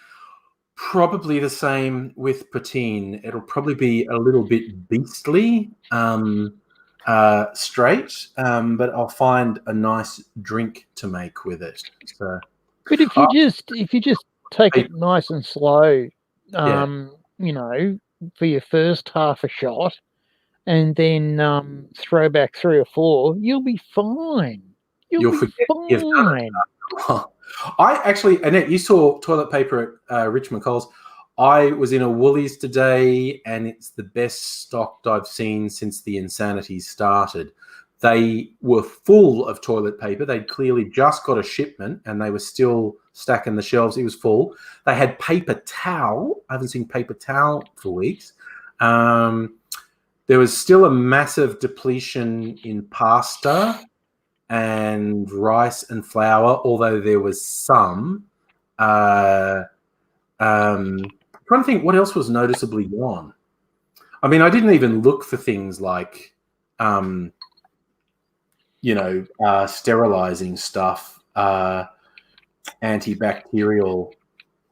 probably the same with poteen. It'll probably be a little bit beastly straight, but I'll find a nice drink to make with it. So, but if you just take it nice and slow, for your first half a shot, and then throw back 3 or 4, you'll be fine. You'll be fine. I actually, Annette, you saw toilet paper at Rich McCall's. I was in a Woolies today, and it's the best stocked I've seen since the insanity started. They were full of toilet paper. They'd clearly just got a shipment, and they were still stacking the shelves. It was full. They had paper towel. I haven't seen paper towel for weeks. There was still a massive depletion in pasta and rice and flour, although there was some. I'm trying to think what else was noticeably gone. I mean, I didn't even look for things like, sterilizing stuff, antibacterial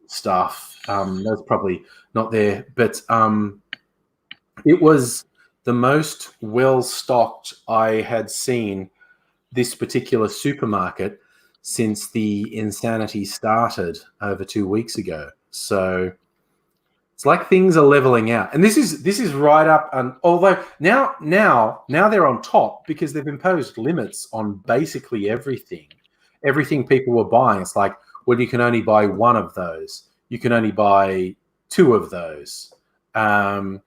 stuff. That's probably not there, but it was the most well-stocked I had seen this particular supermarket since the insanity started over 2 weeks ago. So it's like things are leveling out, and this is right up. And although now they're on top because they've imposed limits on basically everything. Everything people were buying, it's like, well, you can only buy one of those. You can only buy two of those. And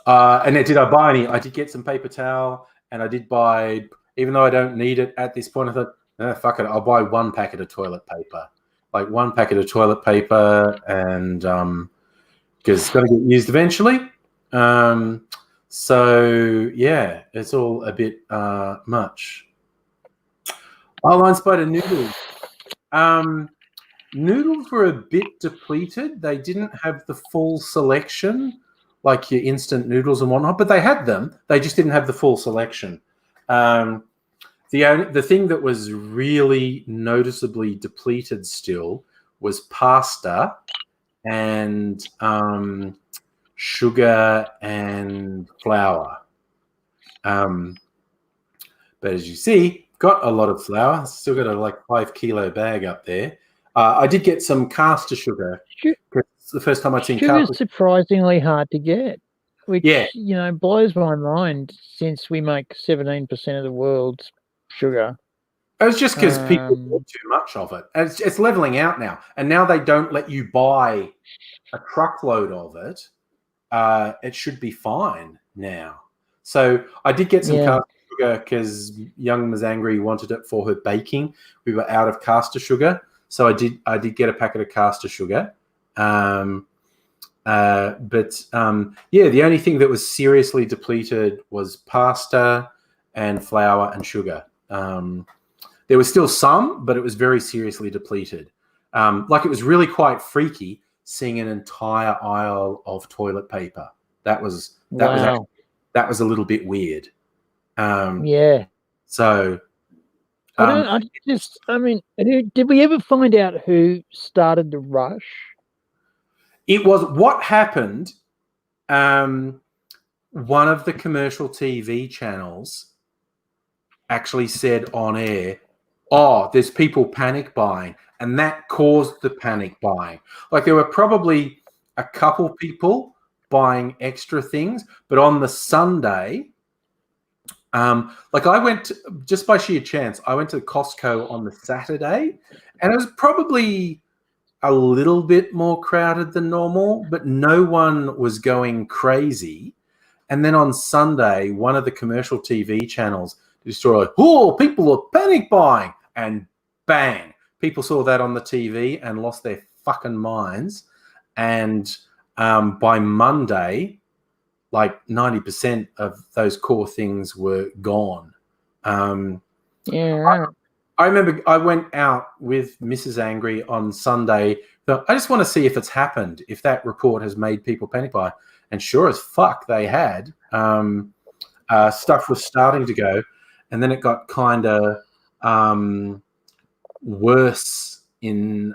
then did I buy any? I did get some paper towel, and I did buy, even though I don't need it at this point, I thought, fuck it, I'll buy one packet of toilet paper. Like one packet of toilet paper, and because it's got to get used eventually. So, yeah, it's all a bit much. Line Spider noodles. Noodles were a bit depleted. They didn't have the full selection, like your instant noodles and whatnot, but they had them. They just didn't have the full selection. The thing that was really noticeably depleted still was pasta and sugar and flour. But as you see, got a lot of flour. Still got a 5 kilo bag up there. I did get some caster sugar. It's the first time I've seen caster. Sugar's surprisingly hard to get, which blows my mind since we make 17% of the world's sugar. It's just because people bought too much of it. And it's leveling out now. And now they don't let you buy a truckload of it. It should be fine now. So I did get some caster sugar because young Ms. Angry wanted it for her baking. We were out of caster sugar. So I did get a packet of caster sugar. The only thing that was seriously depleted was pasta and flour and sugar. There was still some, but it was very seriously depleted. It was really quite freaky seeing an entire aisle of toilet paper. That was a little bit weird. So did we ever find out who started the rush? It was what happened. One of the commercial TV channels actually said on air, there's people panic buying, and that caused the panic buying. There were probably a couple people buying extra things, but on the Sunday, I went just by sheer chance, I went to Costco on the Saturday, and it was probably a little bit more crowded than normal, but no one was going crazy. And then on Sunday, one of the commercial TV channels did a story people are panic buying, and bang, people saw that on the TV and lost their fucking minds. And by Monday, 90% of those core things were gone. I remember I went out with Mrs. Angry on Sunday. I just want to see if it's happened, if that report has made people panic buy. And sure as fuck they had. Stuff was starting to go, and then it got kind of worse in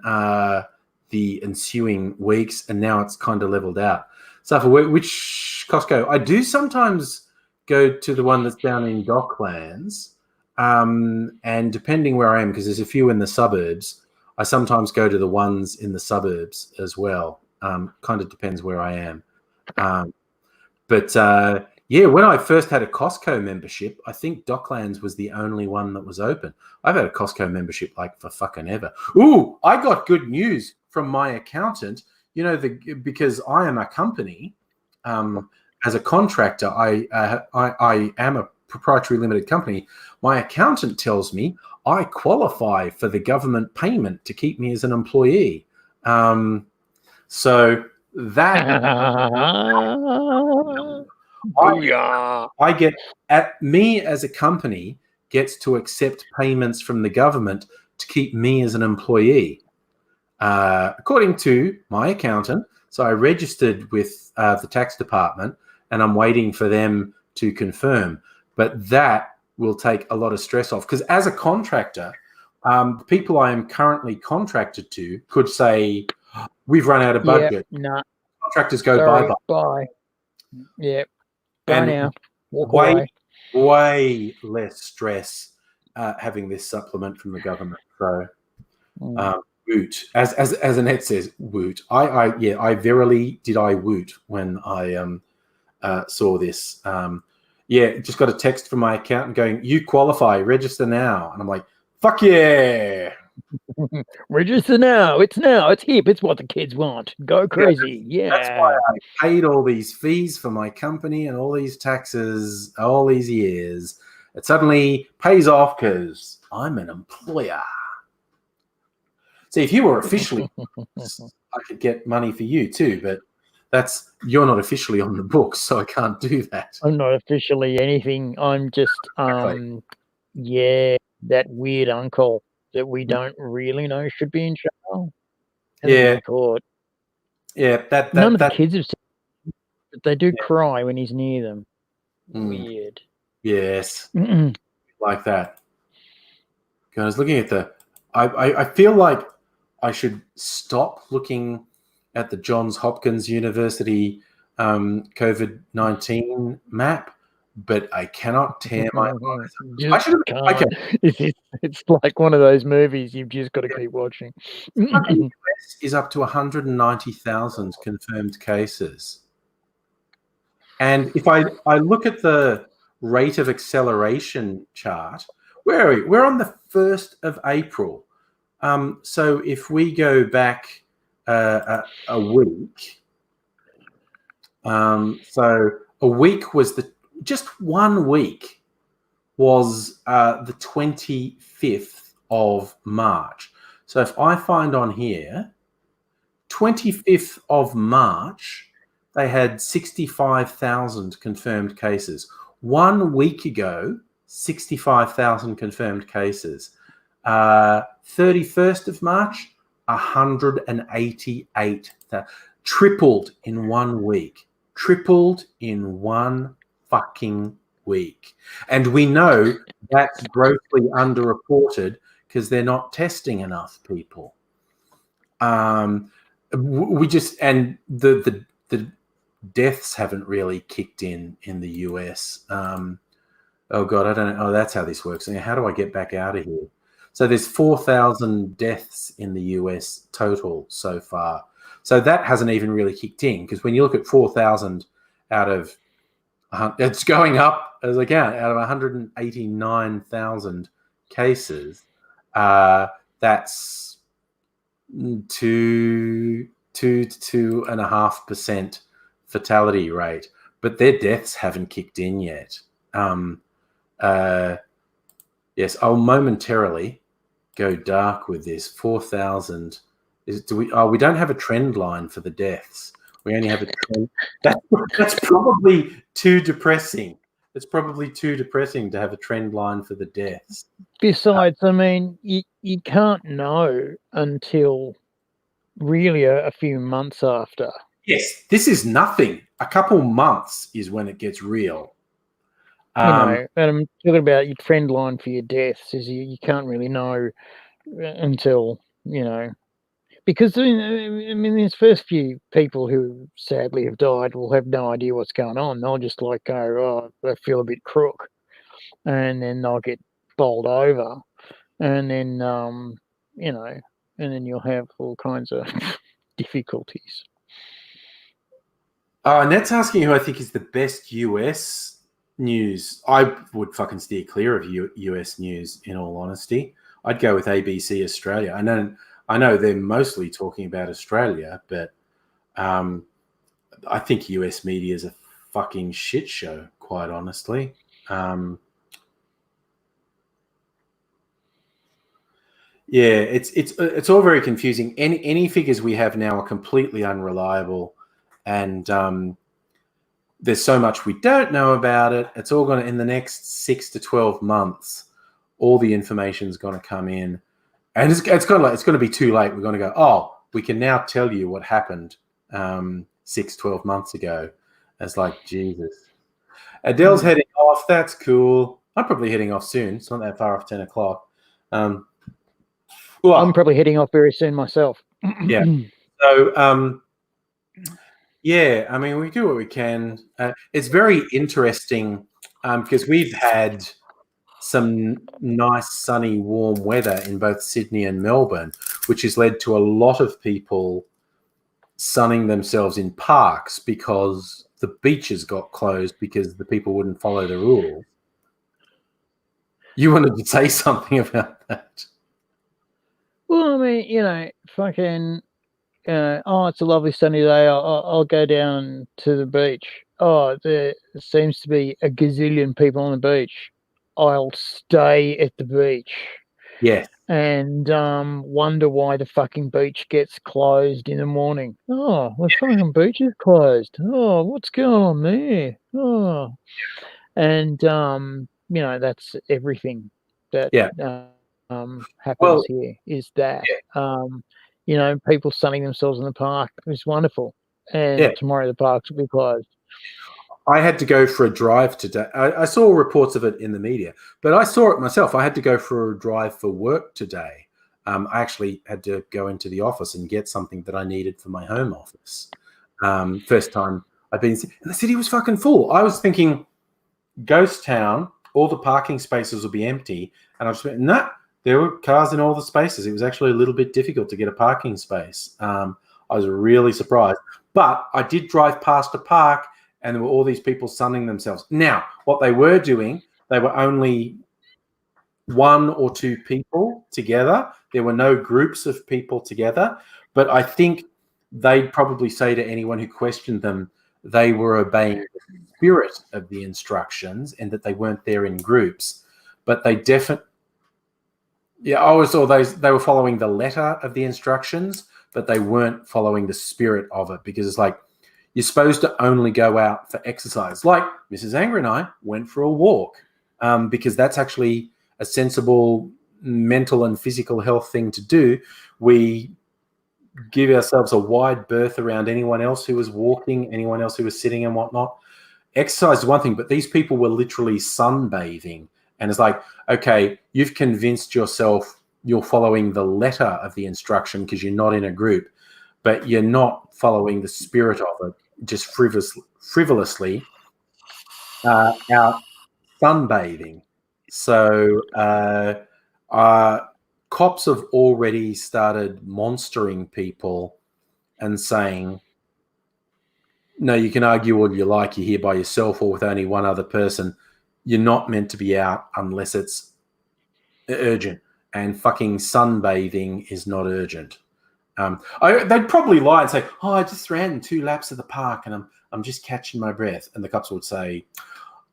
the ensuing weeks, and now it's kind of leveled out. So for which Costco? I do sometimes go to the one that's down in Docklands, and depending where I am, because there's a few in the suburbs, I sometimes go to the ones in the suburbs as well. Kind of depends where I am. When I first had a Costco membership, I think Docklands was the only one that was open. I've had a Costco membership for fucking ever. Ooh, I got good news from my accountant. Because I am a company, as a contractor, I am a proprietary limited company. My accountant tells me I qualify for the government payment to keep me as an employee. So that I get me as a company gets to accept payments from the government to keep me as an employee. According to my accountant, so I registered with the tax department, and I'm waiting for them to confirm. But that will take a lot of stress off, because as a contractor, the people I am currently contracted to could say, we've run out of budget. No. Contractors go bye-bye. Bye. Yep. Bye And now. Walk away. Way less stress having this supplement from the government. So, woot, as Annette says, woot. I verily did I woot when I saw this. Just got a text from my accountant going, "You qualify, register now," and I'm like, "Fuck yeah!" Register now. It's hip. It's what the kids want. Go crazy. Yeah. That's why I paid all these fees for my company and all these taxes all these years. It suddenly pays off because I'm an employer. See, if you were officially, I could get money for you too, but you're not officially on the books, so I can't do that. I'm not officially anything. I'm just that weird uncle that we don't really know should be in jail. Yeah. Caught. Yeah, none of the kids have seen, but they do cry when he's near them. Weird. Yes. Like that. I was looking at I feel like I should stop looking at the Johns Hopkins University COVID-19 map, but I cannot tear my eyes. It's like one of those movies you've just got to keep watching. The US is up to 190,000 confirmed cases. And if I look at the rate of acceleration chart, where are we? We're on the 1st of April. So if we go back a week, so a week was just 1 week was the 25th of March. So if I find on here, 25th of March, they had 65,000 confirmed cases. 1 week ago, 65,000 confirmed cases. 31st of March, 188,000. Tripled in 1 week. Tripled in 1 fucking week. And we know that's grossly underreported because they're not testing enough people. We just, and the deaths haven't really kicked in the US. Oh God, I don't know. Oh, that's how this works. How do I get back out of here? So there's 4,000 deaths in the US total so far. So that hasn't even really kicked in, because when you look at 4,000 out of, it's going up as I count, out of 189,000 cases, that's 2.5% fatality rate, but their deaths haven't kicked in yet. Yes, I'll momentarily go dark with this. 4,000. We don't have a trend line for the deaths. We only have a trend. That's probably too depressing. It's probably too depressing to have a trend line for the deaths. Besides, I mean, you can't know until really a few months after. Yes, this is nothing. A couple months is when it gets real. And I'm talking about your trend line for your deaths is you can't really know until, because I mean, these first few people who sadly have died will have no idea what's going on. They'll just go, oh, I feel a bit crook, and then they'll get bowled over, and then and then you'll have all kinds of difficulties. And that's asking who I think is the best US news. I would fucking steer clear of US news, in all honesty. I'd go with ABC Australia. I know they're mostly talking about Australia, but I think US media is a fucking shit show, quite honestly. It's all very confusing. Any figures we have now are completely unreliable, and there's so much we don't know about it. It's all going to, in the next 6 to 12 months, all the information's going to come in, and it's going to be too late. We're going to go, oh, we can now tell you what happened 12 months ago. It's like, Jesus. Adele's heading off. That's cool. I'm probably heading off soon. It's not that far off 10 o'clock. I'm probably heading off very soon myself. Yeah. So, yeah, I mean, we do what we can. It's very interesting because we've had some nice, sunny, warm weather in both Sydney and Melbourne, which has led to a lot of people sunning themselves in parks because the beaches got closed because the people wouldn't follow the rules. You wanted to say something about that? Well, I mean, fucking, it's a lovely sunny day. I'll go down to the beach. Oh, there seems to be a gazillion people on the beach. I'll stay at the beach. Yes. And wonder why the fucking beach gets closed in the morning. Oh, the fucking beach is closed. Oh, what's going on there? Oh, and that's everything that happens here. Is that people sunning themselves in the park is wonderful, and tomorrow the parks will be closed. I had to go for a drive today. I saw reports of it in the media, but I saw it myself. I had to go for a drive for work today. I actually had to go into the office and get something that I needed for my home office. First time I've been, and the city was fucking full. I was thinking, ghost town, all the parking spaces will be empty. And I just went, nah, there were cars in all the spaces. It was actually a little bit difficult to get a parking space. I was really surprised. But I did drive past a park, and there were all these people sunning themselves. Now, what they were doing, they were only 1 or 2 people together. There were no groups of people together. But I think they'd probably say to anyone who questioned them, they were obeying the spirit of the instructions and that they weren't there in groups. But they definitely, they were following the letter of the instructions, but they weren't following the spirit of it, because it's like, you're supposed to only go out for exercise. Like Mrs. Anger and I went for a walk because that's actually a sensible mental and physical health thing to do. We give ourselves a wide berth around anyone else who was walking, anyone else who was sitting and whatnot. Exercise is one thing, but these people were literally sunbathing. And it's like, okay, you've convinced yourself you're following the letter of the instruction because you're not in a group, but you're not following the spirit of it, just frivolously out sunbathing. So cops have already started monstering people and saying, no, you can argue all you like, you're here by yourself or with only one other person. You're not meant to be out unless it's urgent. And fucking sunbathing is not urgent. They'd probably lie and say, oh, I just ran 2 laps of the park and I'm just catching my breath. And the cops would say,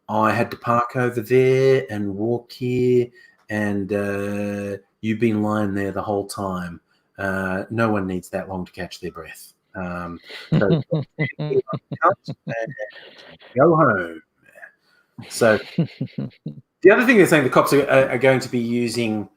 I had to park over there and walk here, and you've been lying there the whole time. No one needs that long to catch their breath. So go home. So the other thing they're saying, the cops are going to be using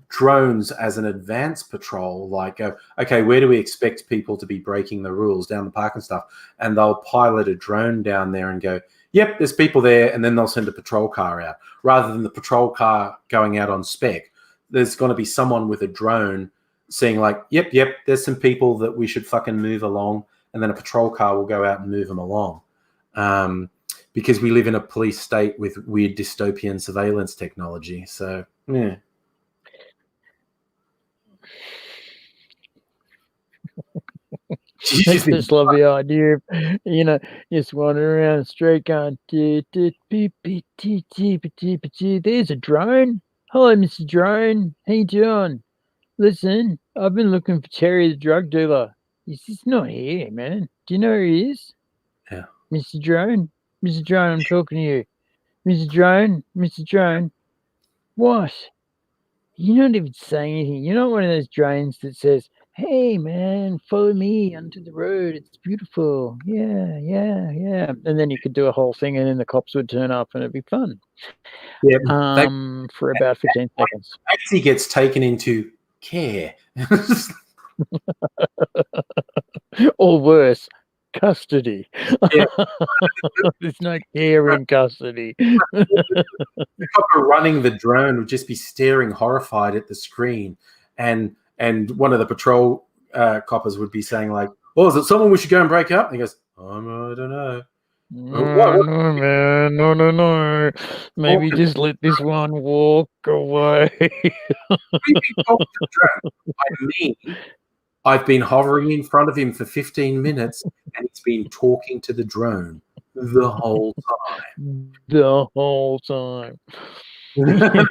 drones as an advanced patrol, like, okay, where do we expect people to be breaking the rules down the park and stuff? And they'll pilot a drone down there and go, yep, there's people there, and then they'll send a patrol car out. Rather than the patrol car going out on spec, there's going to be someone with a drone saying like, yep, there's some people that we should fucking move along, and then a patrol car will go out and move them along. Because we live in a police state with weird dystopian surveillance technology. So, yeah. I just love the idea of, just wandering around the street going, there's a drone. Hello, Mr. Drone. How you doing? Listen, I've been looking for Terry the drug dealer. He's not here, man. Do you know who he is? Yeah. Mr. Drone? Mr. Drone, I'm talking to you. Mr. Drone. What? You're not even saying anything. You're not one of those drones that says, hey, man, follow me onto the road. It's beautiful. Yeah. And then you could do a whole thing, and then the cops would turn up, and it'd be fun. Yeah. For about 15 seconds. Actually gets taken into care. Or worse, custody. Yeah. There's no care in custody. The copper running the drone would just be staring horrified at the screen, and one of the patrol coppers would be saying like, oh, is it someone we should go and break up? And he goes, oh, no, I don't know. No, no, man. No. Maybe just let this one walk away. I mean, I've been hovering in front of him for 15 minutes and he's been talking to the drone the whole time. The whole time. when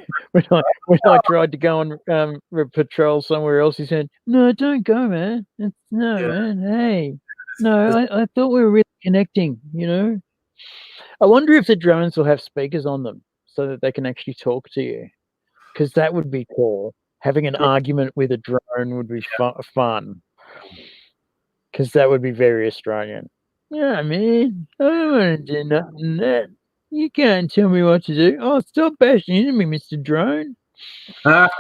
I tried to go on patrol somewhere else, he said, "No, don't go, man. Man. Hey, no, I thought we were really connecting. I wonder if the drones will have speakers on them so that they can actually talk to you, because that would be cool. Having an argument with a drone would be fun, because that would be very Australian. Yeah, man, I don't want to do nothing that. You can't tell me what to do. Oh, stop bashing into me, Mr. Drone." I'll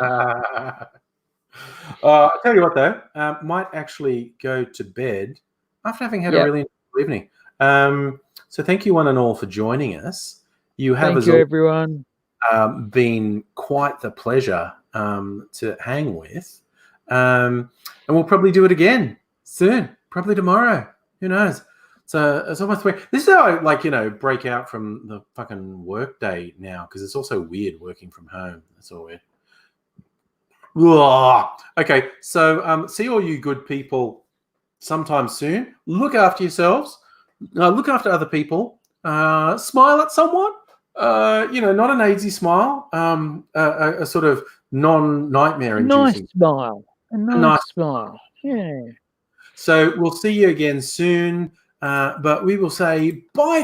tell you what, though, might actually go to bed after having had a really enjoyable evening. So thank you one and all for joining us. You have, Thank you, everyone. Been quite the pleasure to hang with. And we'll probably do it again soon, probably tomorrow. Who knows? So it's almost weird. This is how I break out from the fucking work day now, because it's also weird working from home. That's all weird. Ugh. Okay, so see all you good people sometime soon. Look after yourselves. Look after other people. Smile at someone. Not an AIDSy smile. A sort of non-nightmare inducing. Nice smile. A nice smile. Yeah. So we'll see you again soon. But we will say bye